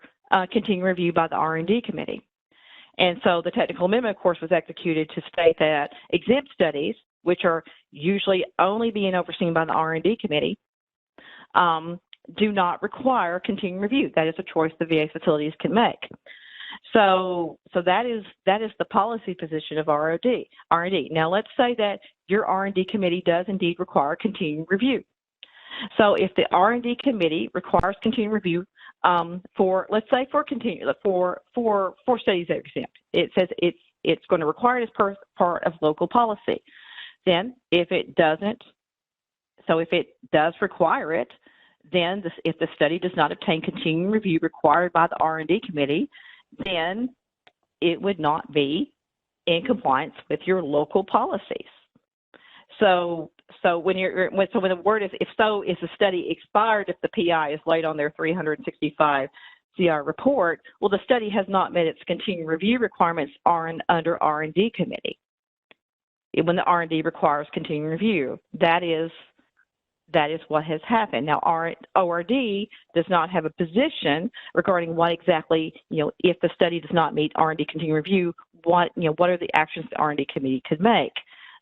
continuing review by the R&D committee. And so the technical amendment, of course, was executed to state that exempt studies, which are usually only being overseen by the R&D committee, do not require continuing review. That is a choice the VA facilities can make. So that is the policy position of R&D. Now let's say that your R&D committee does indeed require continuing review. So if the R&D committee requires continuing review for studies that are exempt, it says it's going to require it as part of local policy. Then if it does require it, then if the study does not obtain continuing review required by the R&D committee, then it would not be in compliance with your local policies. So when the word is, if so, is the study expired if the PI is late on their 365 CR report? Well, the study has not met its continuing review requirements under R&D committee. When the R&D requires continuing review, that is what has happened. Now, ORD does not have a position regarding what exactly, if the study does not meet R&D continuing review, what are the actions the R&D committee could make.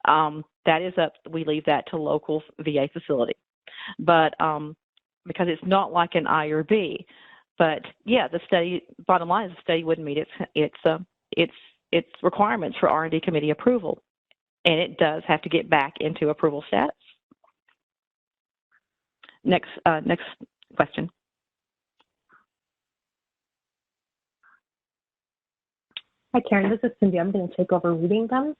That is we leave that to local VA facility. But because it's not like an I or B. But yeah, the study, bottom line is the study wouldn't meet its requirements for R&D committee approval. And it does have to get back into approval status. Next question. Hi, Karen. This is Cindy. I'm going to take over reading them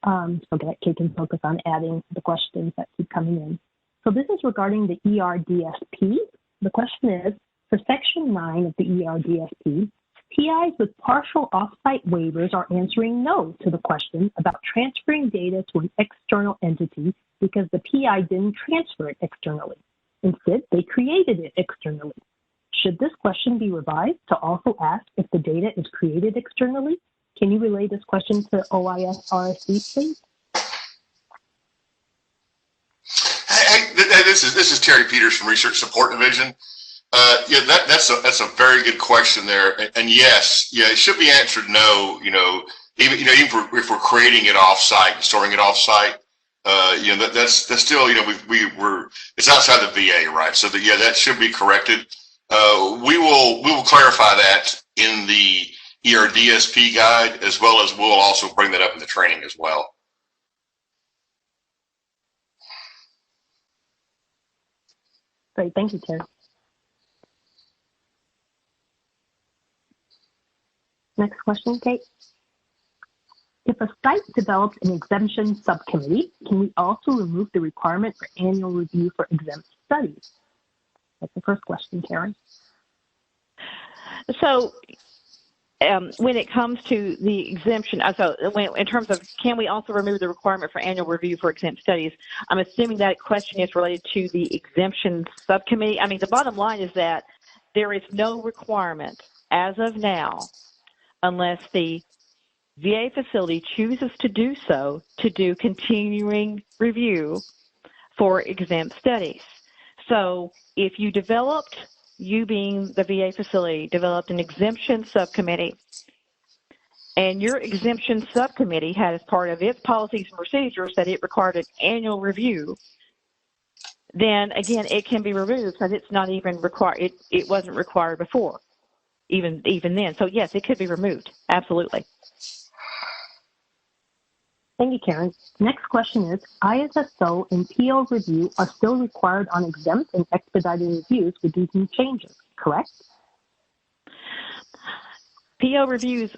so that Kate can focus on adding the questions that keep coming in. So this is regarding the ERDSP. The question is, for Section 9 of the ERDSP, PIs with partial off-site waivers are answering no to the question about transferring data to an external entity because the PI didn't transfer it externally. Instead, they created it externally. Should this question be revised to also ask if the data is created externally? Can you relay this question to OIS RSD, please? Hey, this is Terry Peters from Research Support Division. Yeah, that's a very good question there. And yes, it should be answered no. Even if we're creating it offsite, storing it offsite, that's still it's outside the VA, right? So that should be corrected. We will clarify that in the ERDSP guide, as well as we'll also bring that up in the training as well. Great, thank you, Terry. Next question, Kate. If a site develops an exemption subcommittee, can we also remove the requirement for annual review for exempt studies? That's the first question, Karen. So when it comes to the exemption, in terms of can we also remove the requirement for annual review for exempt studies, I'm assuming that question is related to the exemption subcommittee. I mean, the bottom line is that there is no requirement as of now, unless the VA facility chooses to do so, to do continuing review for exempt studies. So if you being the VA facility, developed an exemption subcommittee, and your exemption subcommittee had as part of its policies and procedures that it required an annual review, then again, it can be removed because it's not even required. It wasn't required before, even then. So yes, it could be removed. Absolutely. Thank you, Karen. Next question is, ISSO and PO review are still required on exempt and expedited reviews with these new changes, correct? PO reviews,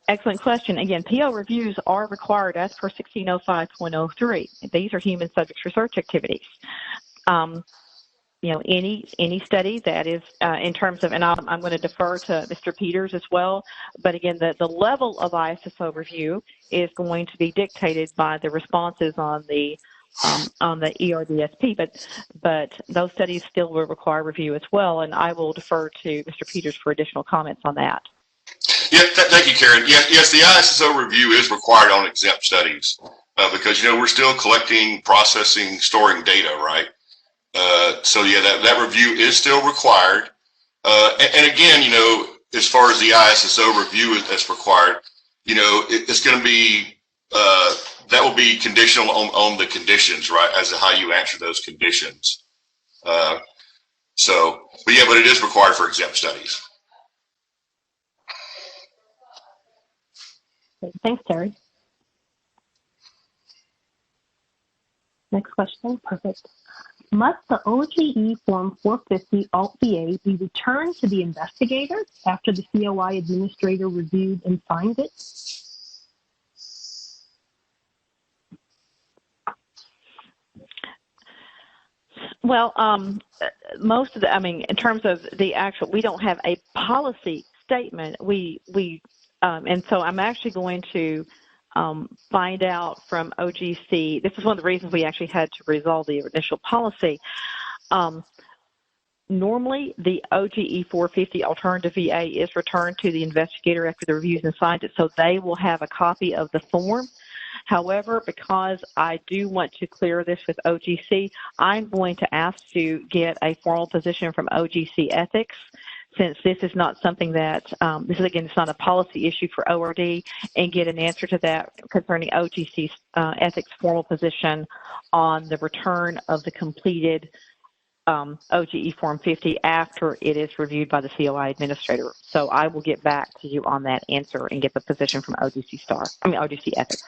excellent question. Again, PO reviews are required as per 1605.03. These are human subjects research activities. You know, any study that is in terms of, and I'm going to defer to Mr. Peters as well, but again, the level of ISSO review is going to be dictated by the responses on the ERDSP, but those studies still will require review as well, and I will defer to Mr. Peters for additional comments on that. Yeah, thank you, Karen. Yes, the ISSO review is required on exempt studies because, you know, we're still collecting, processing, storing data, right? So yeah, that review is still required. And again, you know, as far as the ISSO review that's required, you know, it's going to be, that will be conditional on the conditions, right, as to how you answer those conditions. But it is required for exempt studies. Thanks, Terry. Next question, perfect. Must the OGE Form 450 Alt-VA be returned to the investigators after the COI administrator reviewed and signed it? Well, most of the, I mean, in terms of the actual, we don't have a policy statement. And so I'm actually going to find out from OGC. This is one of the reasons we actually had to resolve the initial policy. Normally, the OGE 450 alternative VA is returned to the investigator after the reviews and signed it, so they will have a copy of the form. However, because I do want to clear this with OGC, I'm going to ask to get a formal position from OGC Ethics, since this is not something that, this is, again, it's not a policy issue for ORD, and get an answer to that concerning OGC's ethics formal position on the return of the completed OGE Form 50 after it is reviewed by the COI administrator. So I will get back to you on that answer and get the position from OGC Ethics.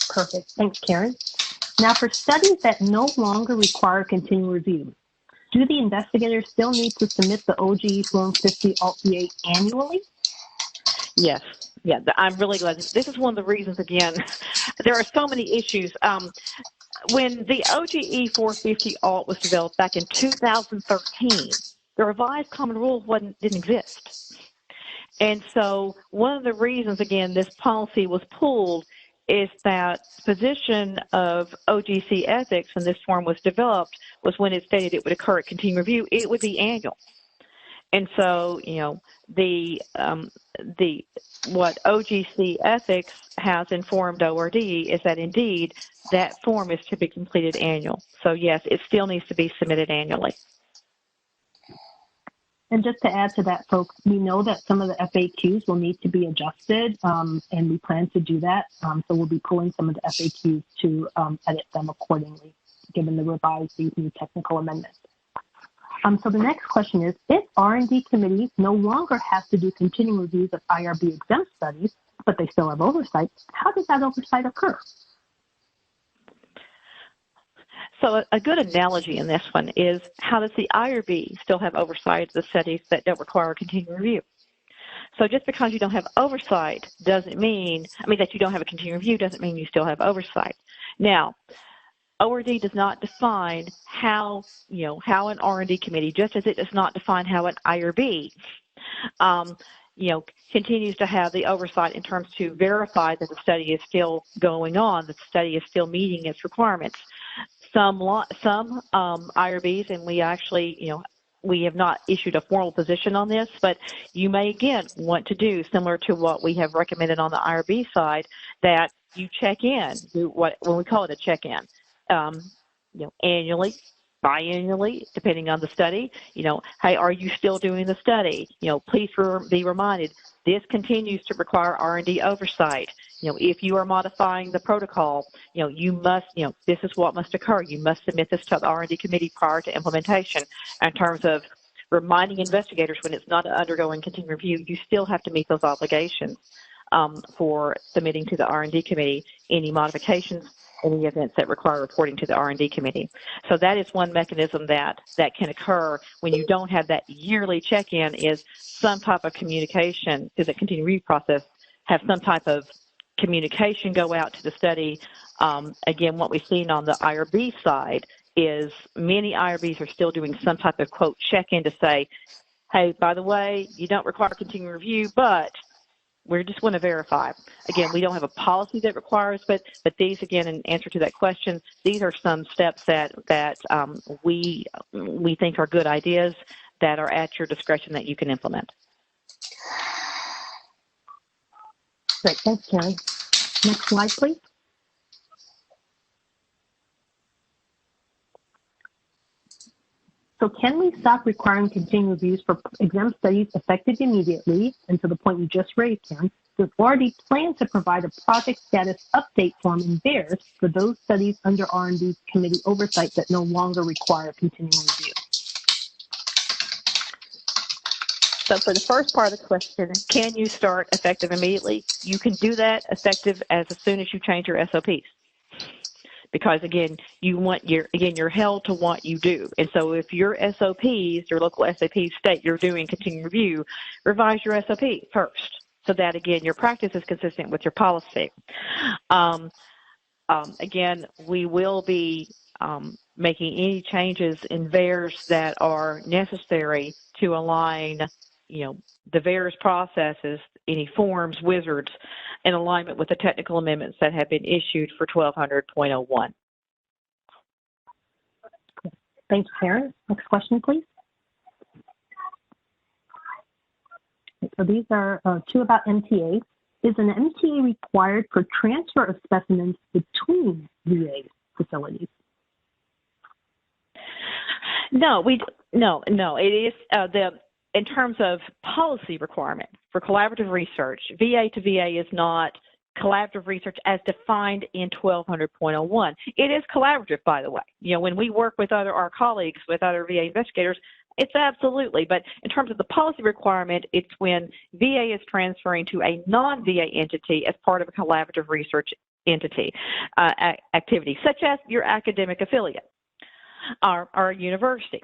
Perfect. Thanks, Karen. Now, for studies that no longer require continuing review, do the investigators still need to submit the OGE Form 50 Alt-VA annually? Yes. Yeah, I'm really glad. This is one of the reasons, again, there are so many issues. When the OGE 450 Alt was developed back in 2013, the revised common rule didn't exist. And so one of the reasons, again, this policy was pulled is that position of OGC Ethics when this form was developed was when it stated it would occur at continuing review, it would be annual. And so, you know, what OGC Ethics has informed ORD is that indeed that form is to be completed annual. So yes, it still needs to be submitted annually. And just to add to that, folks, we know that some of the FAQs will need to be adjusted, and we plan to do that. So we'll be pulling some of the FAQs to edit them accordingly, given the revised new technical amendments. So the next question is, if R&D committees no longer have to do continuing reviews of IRB exempt studies, but they still have oversight, how does that oversight occur? So a good analogy in this one is, how does the IRB still have oversight of the studies that don't require continuing review? So just because you don't have oversight doesn't mean, that you don't have a continuing review doesn't mean you still have oversight. Now, ORD does not define how an R&D committee, just as it does not define how an IRB, continues to have the oversight in terms to verify that the study is still going on, that the study is still meeting its requirements. Some IRBs, and we actually, we have not issued a formal position on this, but you may, again, want to do similar to what we have recommended on the IRB side, that you check in, when we call it a check-in, annually, biannually, depending on the study. Hey, are you still doing the study? Please be reminded, this continues to require R&D oversight. If you are modifying the protocol, you must, this is what must occur. You must submit this to the R&D committee prior to implementation. In terms of reminding investigators when it's not undergoing continuing review, you still have to meet those obligations. for submitting to the R&D committee any modifications, any events that require reporting to the R&D committee. So that is one mechanism that can occur when you don't have that yearly check-in, is some type of communication through the continuing review process, have some type of communication go out to the study. Again, what we've seen on the IRB side is many IRBs are still doing some type of, quote, check-in to say, hey, by the way, you don't require continuing review, but we just want to verify. Again, we don't have a policy that requires, but these, again, in answer to that question, these are some steps that we think are good ideas that are at your discretion that you can implement. Great, thanks, Karen. Next slide, please. So can we stop requiring continuing reviews for exempt studies effective immediately? And to the point you just raised, Karen, does ORD plan to provide a project status update form in VAERS for those studies under R&D committee oversight that no longer require continuing review? So for the first part of the question, can you start effective immediately? You can do that effective as soon as you change your SOPs. Because again, you're held to what you do. And so if your SOPs, your local SOPs state you're doing continuing review, revise your SOP first, so that again, your practice is consistent with your policy. Again, we will be making any changes in VAERS that are necessary to align, the VAERS processes, any forms, wizards, in alignment with the technical amendments that have been issued for 1200.01. Thanks, Karen. Next question, please. So these are two about MTA. Is an MTA required for transfer of specimens between VA facilities? No, it is in terms of policy requirement for collaborative research, VA to VA is not collaborative research as defined in 1200.01. It is collaborative, by the way. When we work with our colleagues, with other VA investigators, it's absolutely. But in terms of the policy requirement, it's when VA is transferring to a non-VA entity as part of a collaborative research entity activity, such as your academic affiliate, our university.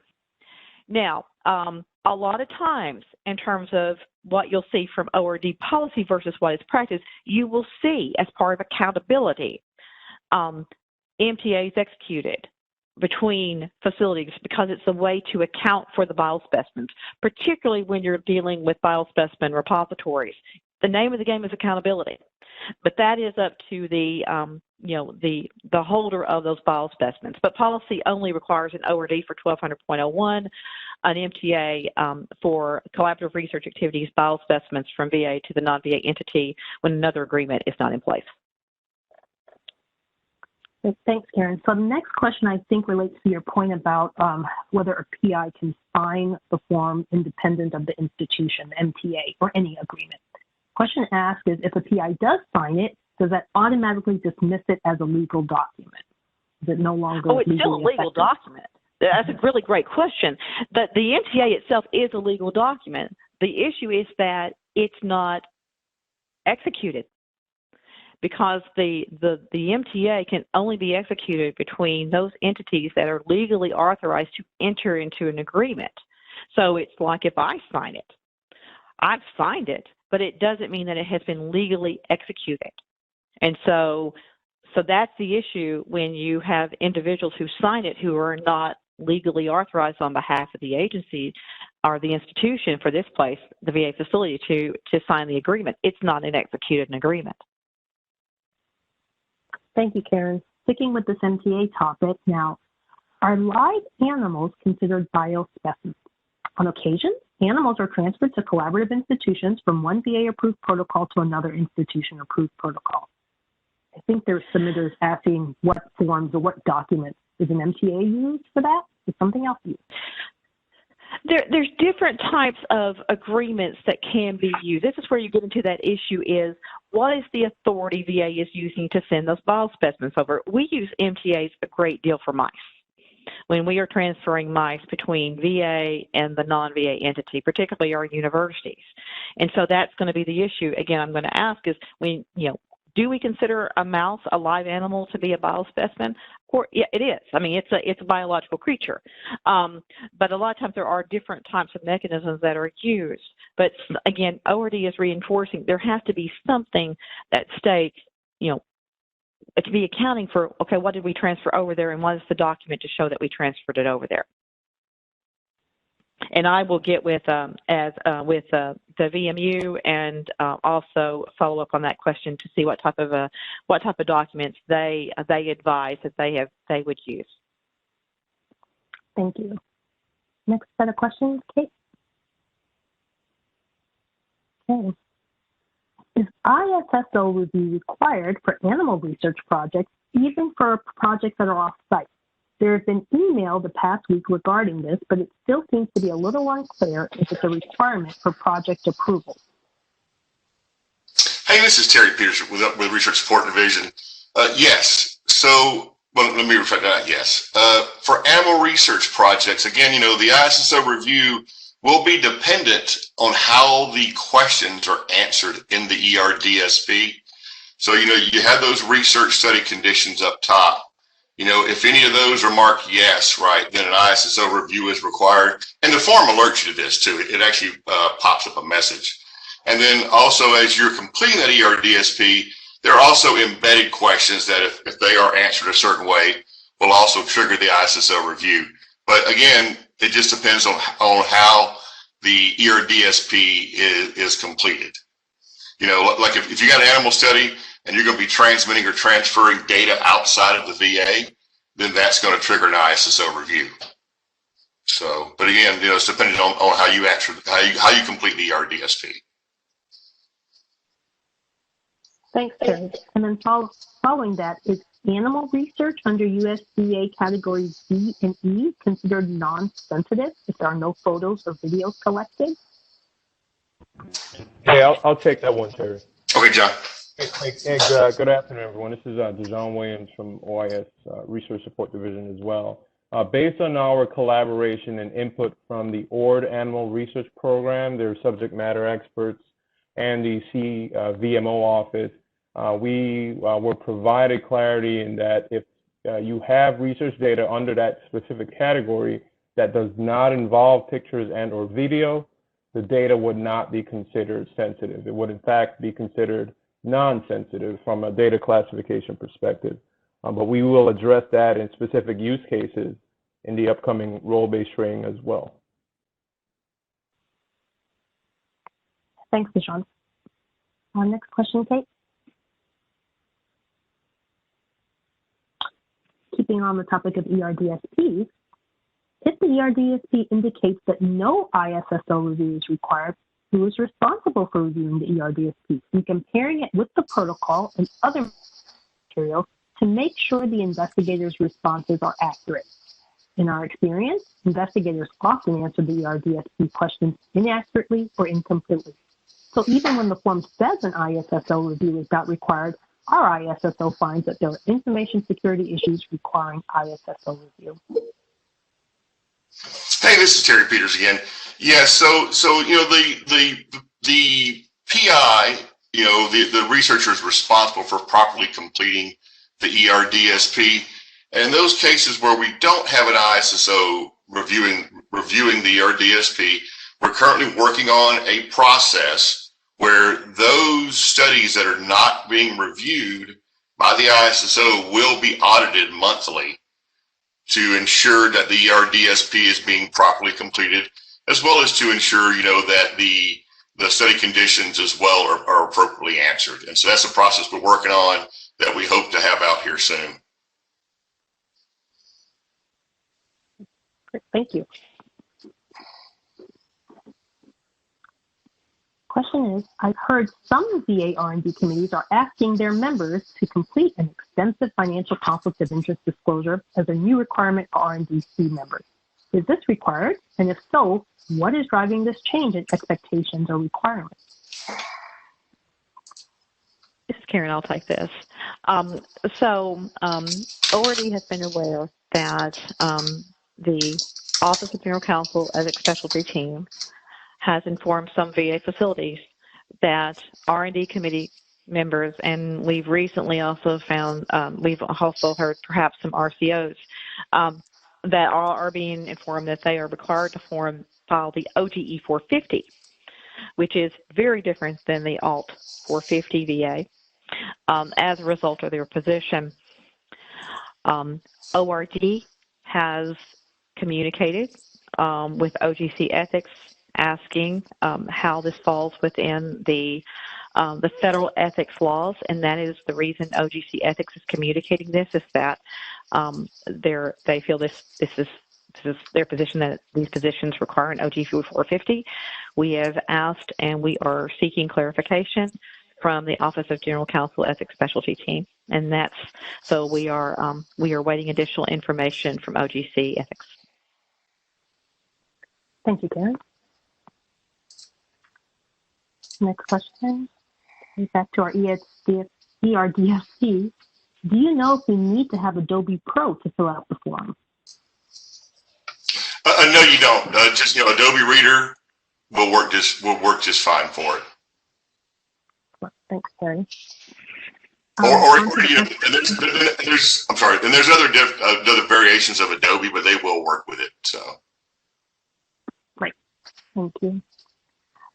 Now, a lot of times, in terms of what you'll see from ORD policy versus what is practice, you will see, as part of accountability, MTAs executed between facilities because it's a way to account for the biospecimens, particularly when you're dealing with biospecimen repositories. The name of the game is accountability, but that is up to the holder of those biospecimens. But policy only requires an ORD for 1200.01, an MTA for collaborative research activities, biospecimens from VA to the non-VA entity when another agreement is not in place. Thanks, Karen. So the next question, I think, relates to your point about whether a PI can sign the form independent of the institution, MTA, or any agreement. Question asked is, if a PI does sign it, does that automatically dismiss it as a legal document? Is it no longer it's still a legal document. That's a really great question. But the MTA itself is a legal document. The issue is that it's not executed, because the MTA can only be executed between those entities that are legally authorized to enter into an agreement. So it's like, if I sign it, I've signed it, but it doesn't mean that it has been legally executed. And so that's the issue when you have individuals who sign it who are not legally authorized on behalf of the agency or the institution, for this place, the VA facility, to sign the agreement. It's not an executed agreement. Thank you, Karen. Sticking with this MTA topic now, are live animals considered biospecimens? On occasion, animals are transferred to collaborative institutions from one VA-approved protocol to another institution-approved protocol. I think there's submitters asking what forms or what documents is an MTA used for that? Is something else used? There's different types of agreements that can be used. This is where you get into that issue is, what is the authority VA is using to send those biospecimens over? We use MTAs a great deal for mice. When we are transferring mice between VA and the non-VA entity, particularly our universities. And so that's going to be the issue. Again, I'm going to ask is, do we consider a mouse a live animal to be a biospecimen? Or yeah, it is. I mean, it's a biological creature. But a lot of times there are different types of mechanisms that are used. But again, ORD is reinforcing there has to be something that states, to be accounting for, okay, what did we transfer over there, and what is the document to show that we transferred it over there? And I will get with the VMU and also follow up on that question to see what type of documents they advise that they would use. Thank you. Next set of questions, Kate. Okay. Is ISSO review required for animal research projects, even for projects that are off-site? There has been email the past week regarding this, but it still seems to be a little unclear if it's a requirement for project approval. Hey, this is Terry Peters with Research Support Division. Yes. So, well, let me reflect on that. Yes. For animal research projects, again, the ISSO review will be dependent on how the questions are answered in the ERDSP. So, you have those research study conditions up top. If any of those are marked yes, right, then an ISSO review is required. And the form alerts you to this too. It actually pops up a message. And then also as you're completing that ERDSP, there are also embedded questions that if they are answered a certain way, will also trigger the ISSO review. But again, it just depends on how the ERDSP is completed. Like if you got an animal study and you're going to be transmitting or transferring data outside of the VA, then that's going to trigger an ISSO review. So, but again, it's dependent on how you answer, how you complete the ERDSP. Thanks, Terry. And then following that, is animal research under USDA categories B and E considered non-sensitive if there are no photos or videos collected? Hey, I'll take that one, Terry. Okay, John. Hey, good afternoon, everyone. This is Dejon Williams from OIS Research Support Division as well. Based on our collaboration and input from the ORD Animal Research Program, their subject matter experts, and the VMO office, we were provided clarity in that if you have research data under that specific category that does not involve pictures and or video, the data would not be considered sensitive. It would in fact be considered non-sensitive from a data classification perspective. But we will address that in specific use cases in the upcoming role-based training as well. Thanks, Dejon. Next question, Kate. Keeping on the topic of ERDSPs, if the ERDSP indicates that no ISSO review is required, who is responsible for reviewing the ERDSP and comparing it with the protocol and other materials to make sure the investigators' responses are accurate? In our experience, investigators often answer the ERDSP questions inaccurately or incompletely. So even when the form says an ISSO review is not required, our ISSO finds that there are information security issues requiring ISSO review. Hey, this is Terry Peters again. Yeah, so the PI, the researcher is responsible for properly completing the ERDSP. And in those cases where we don't have an ISSO reviewing the ERDSP, we're currently working on a process where those studies that are not being reviewed by the ISSO will be audited monthly to ensure that the ERDSP is being properly completed, as well as to ensure, that the study conditions as well are appropriately answered. And so that's a process we're working on that we hope to have out here soon. Great, thank you. Question is, I've heard some VA R&D committees are asking their members to complete an extensive financial conflict of interest disclosure as a new requirement for R&D-C members. Is this required? And if so, what is driving this change in expectations or requirements? This is Karen. I'll take this. ORD has been aware that the Office of General Counsel as a specialty team has informed some VA facilities that R&D committee members, and we've recently also found, we've also heard perhaps some RCOs that are being informed that they are required to file the OTE 450, which is very different than the ALT 450 VA, as a result of their position. ORD has communicated with OGC Ethics, asking how this falls within the federal ethics laws, and that is the reason OGC Ethics is communicating this, is that they feel this is their position, that these positions require an OT 450. We have asked, and we are seeking clarification from the Office of General Counsel Ethics Specialty Team, and that's so we are waiting additional information from OGC Ethics. Thank you, Karen. Next question. Back to our ERDSP. Do you know if we need to have Adobe Pro to fill out the form? No, you don't. Just Adobe Reader will work just fine for it. Thanks, Terry. And there's other variations of Adobe, but they will work with it. So. Great, thank you.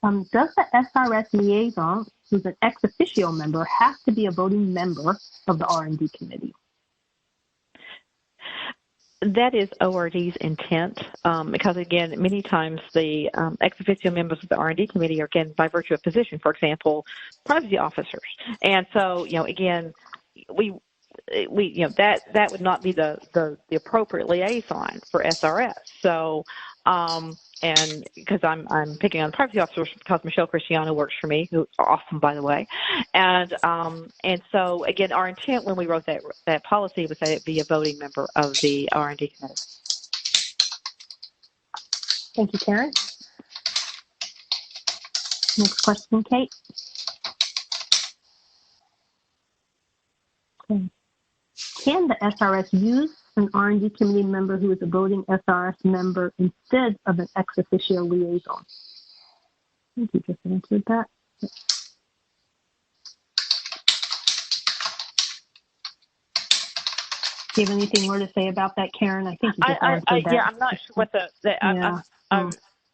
Does the SRS liaison, who's an ex officio member, have to be a voting member of the R&D committee? That is ORD's intent, because again, many times the ex officio members of the R&D committee are, again, by virtue of position, for example, privacy officers. And so, again, we that would not be the appropriate liaison for SRS. So, and because I'm picking on privacy officers because Michelle Cristiano works for me, who's awesome, by the way. And so, again, our intent when we wrote that policy was that it be a voting member of the R&D committee. Thank you, Karen. Next question, Kate. Okay. Can the SRS use an R&D committee member who is a voting SRS member instead of an ex officio liaison? I think you just answered that. Do you have anything more to say about that, Karen? I think you just answered that. Yeah, I'm not sure what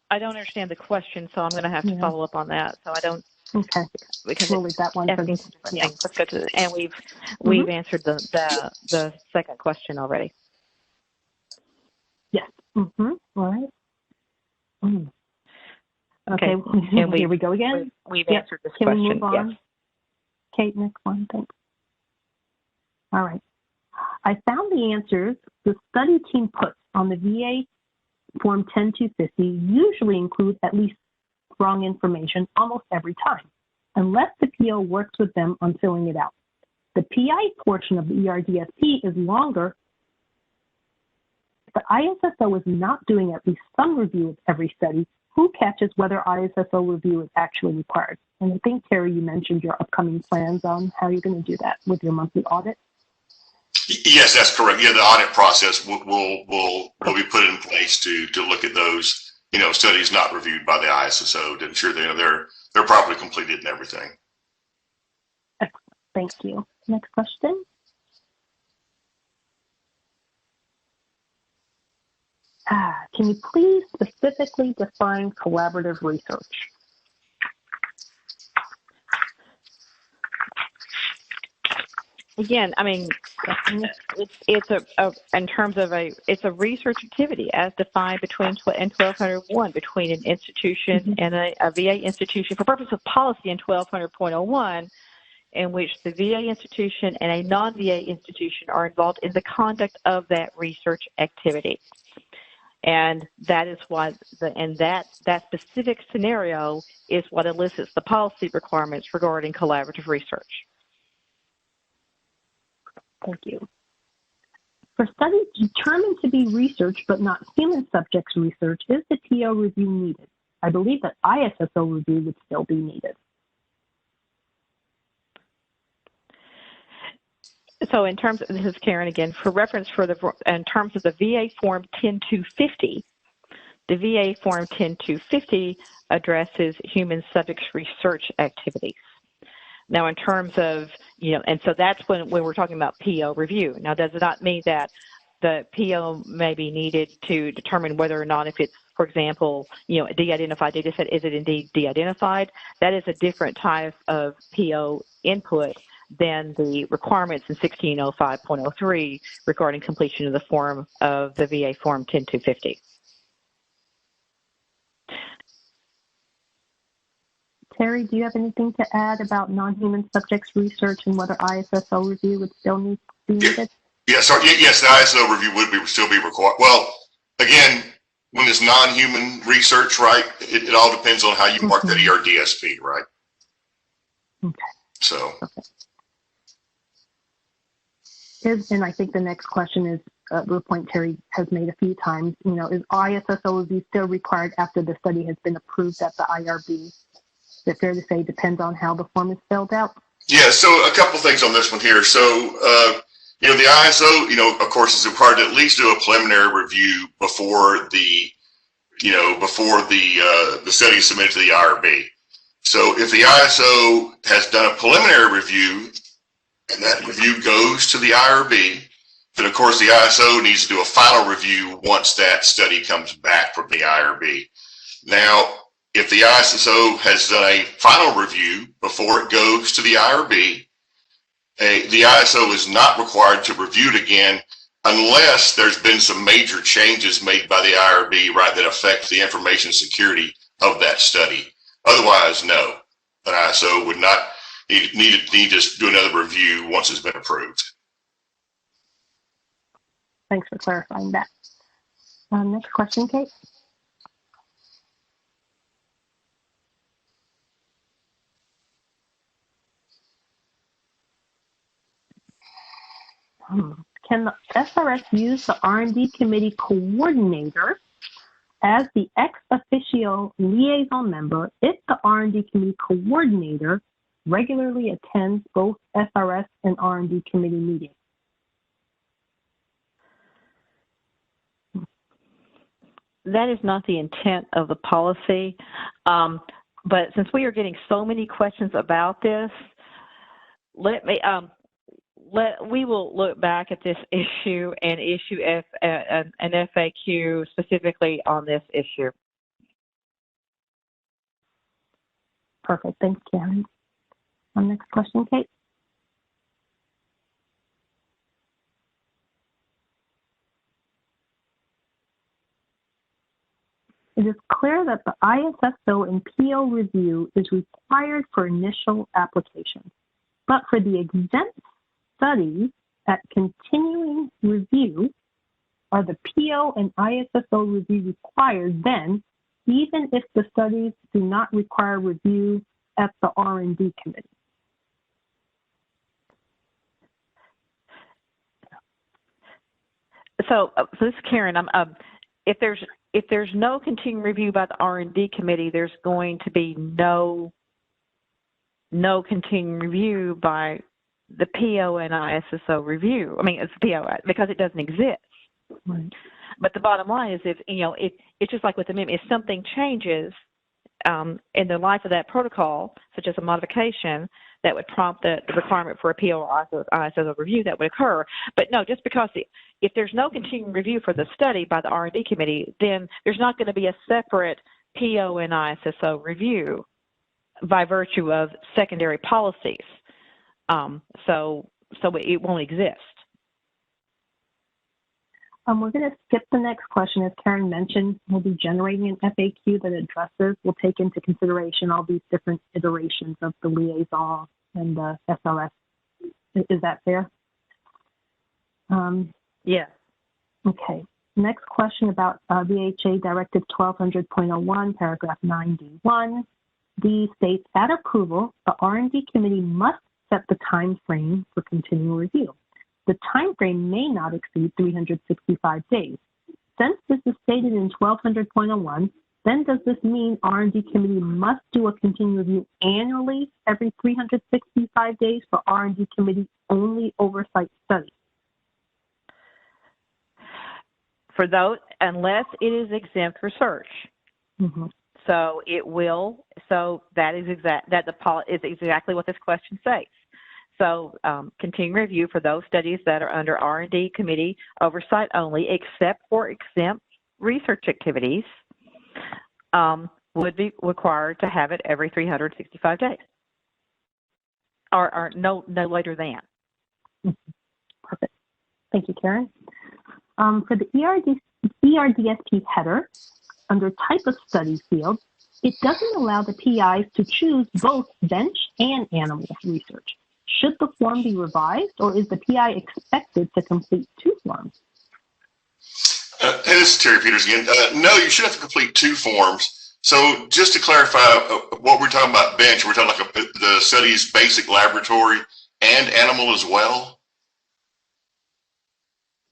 I don't understand the question, so I'm going to have to follow up on that. So I don't. Okay. Because we'll leave that one for this. Yeah. Let's go to and we've answered the second question already. Yes. All right. Okay. And here we go again. We've answered this question. Can we move on? Yes. Kate, next one. Thanks. All right. I found the answers the study team puts on the VA Form 10250 usually include at least wrong information almost every time, unless the PO works with them on filling it out. The PI portion of the ERDSP is longer. The ISSO is not doing at least some review of every study. Who catches whether ISSO review is actually required? And I think, Terry, you mentioned your upcoming plans on how you're going to do that with your monthly audit. Yes, that's correct. Yeah, the audit process will be put in place to look at those studies not reviewed by the ISSO to ensure they're properly completed and everything. Excellent. Thank you. Next question. Can you please specifically define collaborative research? Again, I mean, it's a research activity as defined between 1200.01 between an institution and a VA institution for purpose of policy in 1200.01, in which the VA institution and a non-VA institution are involved in the conduct of that research activity. And that is why that specific scenario is what elicits the policy requirements regarding collaborative research. Thank you. For studies determined to be research but not human subjects research, is the TO review needed? I believe that ISSO review would still be needed. So in terms of, this is Karen again, for reference in terms of the VA Form 10250, The VA Form 10250 addresses human subjects research activities. Now, in terms of, and so that's when we're talking about PO review. Now, does it not mean that the PO may be needed to determine whether or not if it's, for example, a de-identified data set, is it indeed de-identified? That is a different type of PO input than the requirements in 1605.03 regarding completion of the form of the VA Form 10250. Terry, do you have anything to add about non-human subjects research and whether ISSO review would still be needed? Yes, the ISO review would still be required. Well, again, when it's non-human research, right, it all depends on how you mark that ERDSP, right? Okay. So. Okay. And I think the next question is the point Terry has made a few times, is ISSO review still required after the study has been approved at the IRB? Is it fair to say depends on how the form is filled out? Yeah, so a couple things on this one here. So, the ISO, of course, is required to at least do a preliminary review before the study is submitted to the IRB. So if the ISO has done a preliminary review and that review goes to the IRB, then of course the ISO needs to do a final review once that study comes back from the IRB. Now, if the ISO has done a final review before it goes to the IRB, the ISO is not required to review it again unless there's been some major changes made by the IRB, right, that affect the information security of that study. Otherwise, no, an ISO would not need to do another review once it's been approved. Thanks for clarifying that. Next question, Kate. Can the SRS use the R&D committee coordinator as the ex officio liaison member if the R&D committee coordinator regularly attends both SRS and R&D committee meetings? That is not the intent of the policy, but since we are getting so many questions about this, we will look back at this issue and issue an FAQ specifically on this issue. Perfect. Thanks, Karen. Next question, Kate. It is clear that the ISSO and PO review is required for initial application, but for the exempt studies at continuing review, are the PO and ISSO review required then, even if the studies do not require review at the R&D committee? So this is Karen. If there's no continuing review by the R&D committee, there's going to be no continuing review by the PO and ISSO review. I mean, it's PO because it doesn't exist. Right. But the bottom line is, it's just like with the amendment. If something changes in the life of that protocol, such as a modification, that would prompt the requirement for a PO or ISSO review, that would occur. But no, just because if there's no continuing review for the study by the R&D committee, then there's not going to be a separate PO and ISSO review by virtue of secondary policies. So it won't exist. We're going to skip the next question. As Karen mentioned, we'll be generating an FAQ that addresses, will take into consideration all these different iterations of the liaison and the SRS. Is that fair? Yes. Okay. Next question about VHA Directive 1200.01, paragraph 9D1. D states, at approval, the R&D committee must set the time frame for continuing review. The time frame may not exceed 365 days. Since this is stated in 1200.01, then does this mean R&D committee must do a continuing review annually every 365 days for R&D committee only oversight studies? for those, unless it is exempt research. Mm-hmm. So it will. So that is exactly what this question says. So continuing review for those studies that are under R&D committee oversight only, except for exempt research activities, would be required to have it every 365 days, or no later than. Perfect. Thank you, Karen. For the ERDSP header, under type of study field, it doesn't allow the PIs to choose both bench and animal research. Should the form be revised, or is the PI expected to complete 2 forms? Hey, this is Terry Peters again. No, you should have to complete 2 forms. So just to clarify what we're talking about bench, we're talking like the study's basic laboratory and animal as well.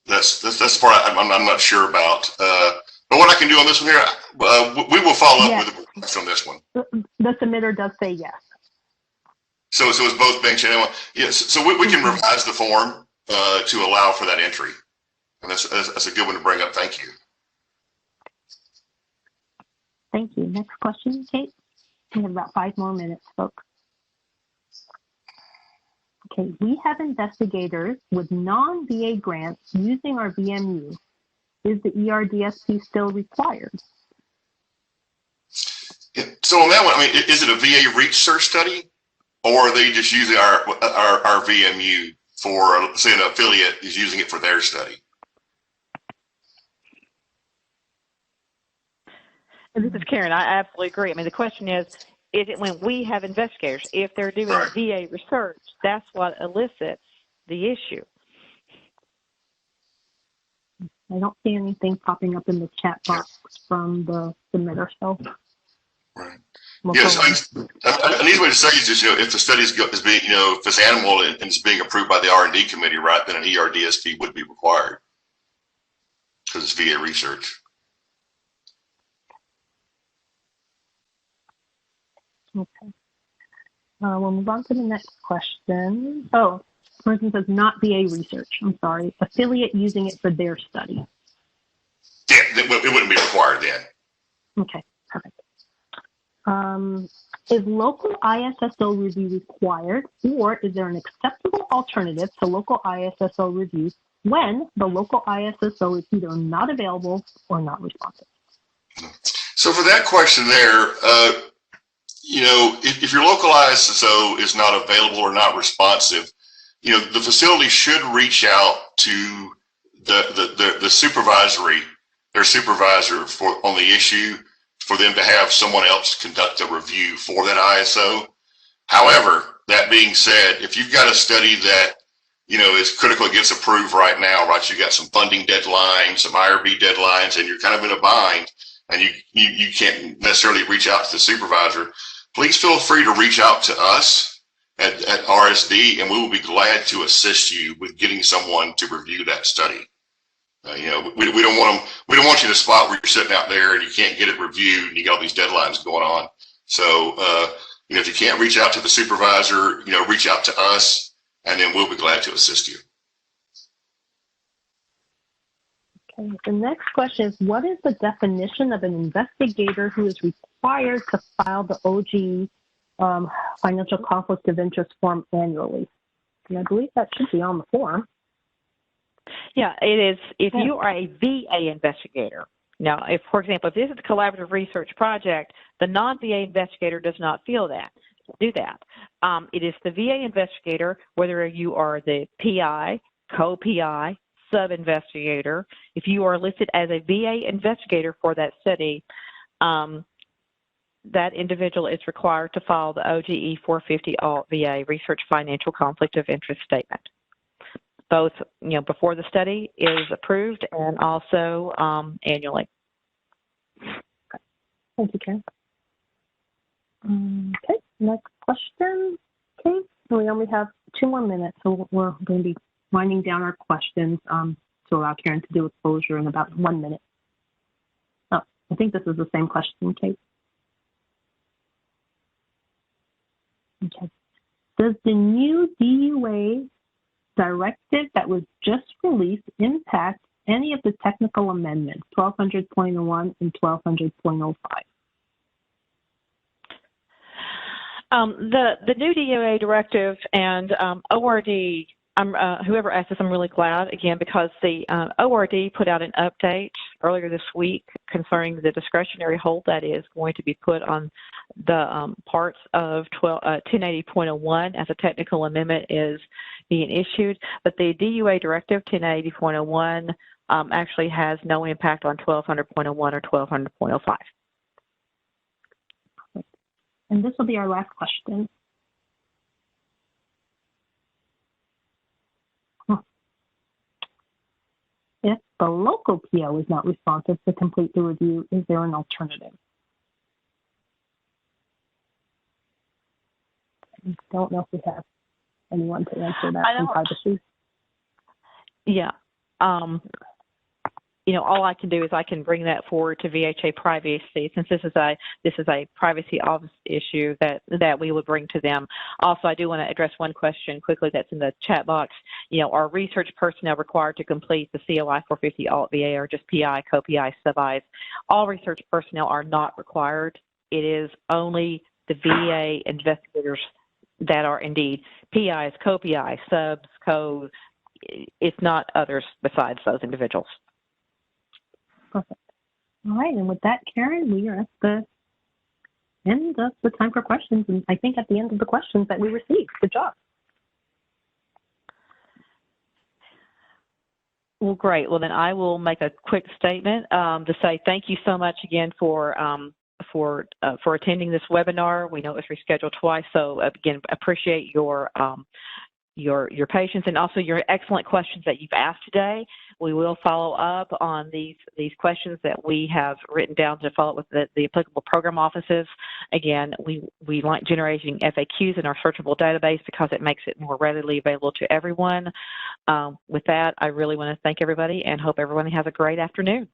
That's the part I'm not sure about. But what I can do on this one here, we will follow up with a request on this one. The submitter does say yes. So it's both bench and animal. Yes. So we can revise the form to allow for that entry. And that's a good one to bring up. Thank you. Thank you. Next question, Kate. We have about 5 more minutes, folks. Okay, we have investigators with non-VA grants using our VMU. Is the ERDSP still required? Yeah. So on that one, I mean, is it a VA research study, or are they just using our VMU for, say, an affiliate is using it for their study? This is Karen. I absolutely agree. I mean, the question is it when we have investigators, if they're doing VA research, that's what elicits the issue. I don't see anything popping up in the chat box from the submitter, so. Right. Yes, an easy way to say is just, if the study is being, if it's animal and it's being approved by the R&D committee, right, then an ERDSP would be required because it's VA research. Okay. We'll move on to the next question. Oh, person says not VA research. I'm sorry. Affiliate using it for their study. Yeah, it wouldn't be required then. Okay, perfect. Is local ISSO review required, or is there an acceptable alternative to local ISSO review when the local ISSO is either not available or not responsive? So for that question there, if your local ISSO is not available or not responsive, the facility should reach out to their supervisor on the issue for them to have someone else conduct a review for that ISO. However, that being said, if you've got a study that, is critical, it gets approved right now, right? You got some funding deadlines, some IRB deadlines, and you're kind of in a bind, and you can't necessarily reach out to the supervisor. Please feel free to reach out to us at RSD, and we will be glad to assist you with getting someone to review that study. We don't want you in a spot where you're sitting out there and you can't get it reviewed and you got all these deadlines going on. So, if you can't reach out to the supervisor, reach out to us, and then we'll be glad to assist you. Okay, the next question is, what is the definition of an investigator who is required to file the OGE financial conflict of interest form annually? And I believe that should be on the form. Yeah, it is. If you are a VA investigator, now, for example, if this is a collaborative research project, the non-VA investigator does not do that. It is the VA investigator, whether you are the PI, co-PI, sub-investigator. If you are listed as a VA investigator for that study, that individual is required to file the OGE 450 Alt VA Research Financial Conflict of Interest Statement, both before the study is approved and also annually. Thank you, Karen. Okay, next question. Okay, we only have 2 more minutes, so we're going to be winding down our questions to allow Karen to do a closure in about 1 minute. Oh, I think this is the same question, Kate. Okay. Does the new DUA directive that was just released impact any of the technical amendments, 1200.01 and 1200.05? The new DOA directive and ORD, whoever asked this, I'm really glad, again, because the ORD put out an update earlier this week concerning the discretionary hold that is going to be put on the parts of 1080.01 as a technical amendment is being issued. But the DUA directive 1080.01 actually has no impact on 1200.01 or 1200.05. And this will be our last question. If the local PO is not responsive to complete the review, is there an alternative? I don't know if we have anyone to answer that in privacy. Yeah. All I can do is I can bring that forward to VHA privacy, since this is a privacy office issue that we would bring to them. Also, I do want to address one question quickly that's in the chat box. Are research personnel required to complete the COI 450 Alt-VA or just PI, co-PI, sub-Is? All research personnel are not required. It is only the VA investigators that are indeed PIs, co-PI, subs, co. It's not others besides those individuals. Perfect. All right, and with that, Karen, we are at the end of the time for questions, and I think at the end of the questions that we received. Good job. Well, great. Well, then I will make a quick statement to say thank you so much again for attending this webinar. We know it was rescheduled twice, so again, appreciate your patience and also your excellent questions that you've asked today. We will follow up on these questions that we have written down to follow up with the applicable program offices. Again, we like generating FAQs in our searchable database because it makes it more readily available to everyone. With that, I really want to thank everybody and hope everyone has a great afternoon.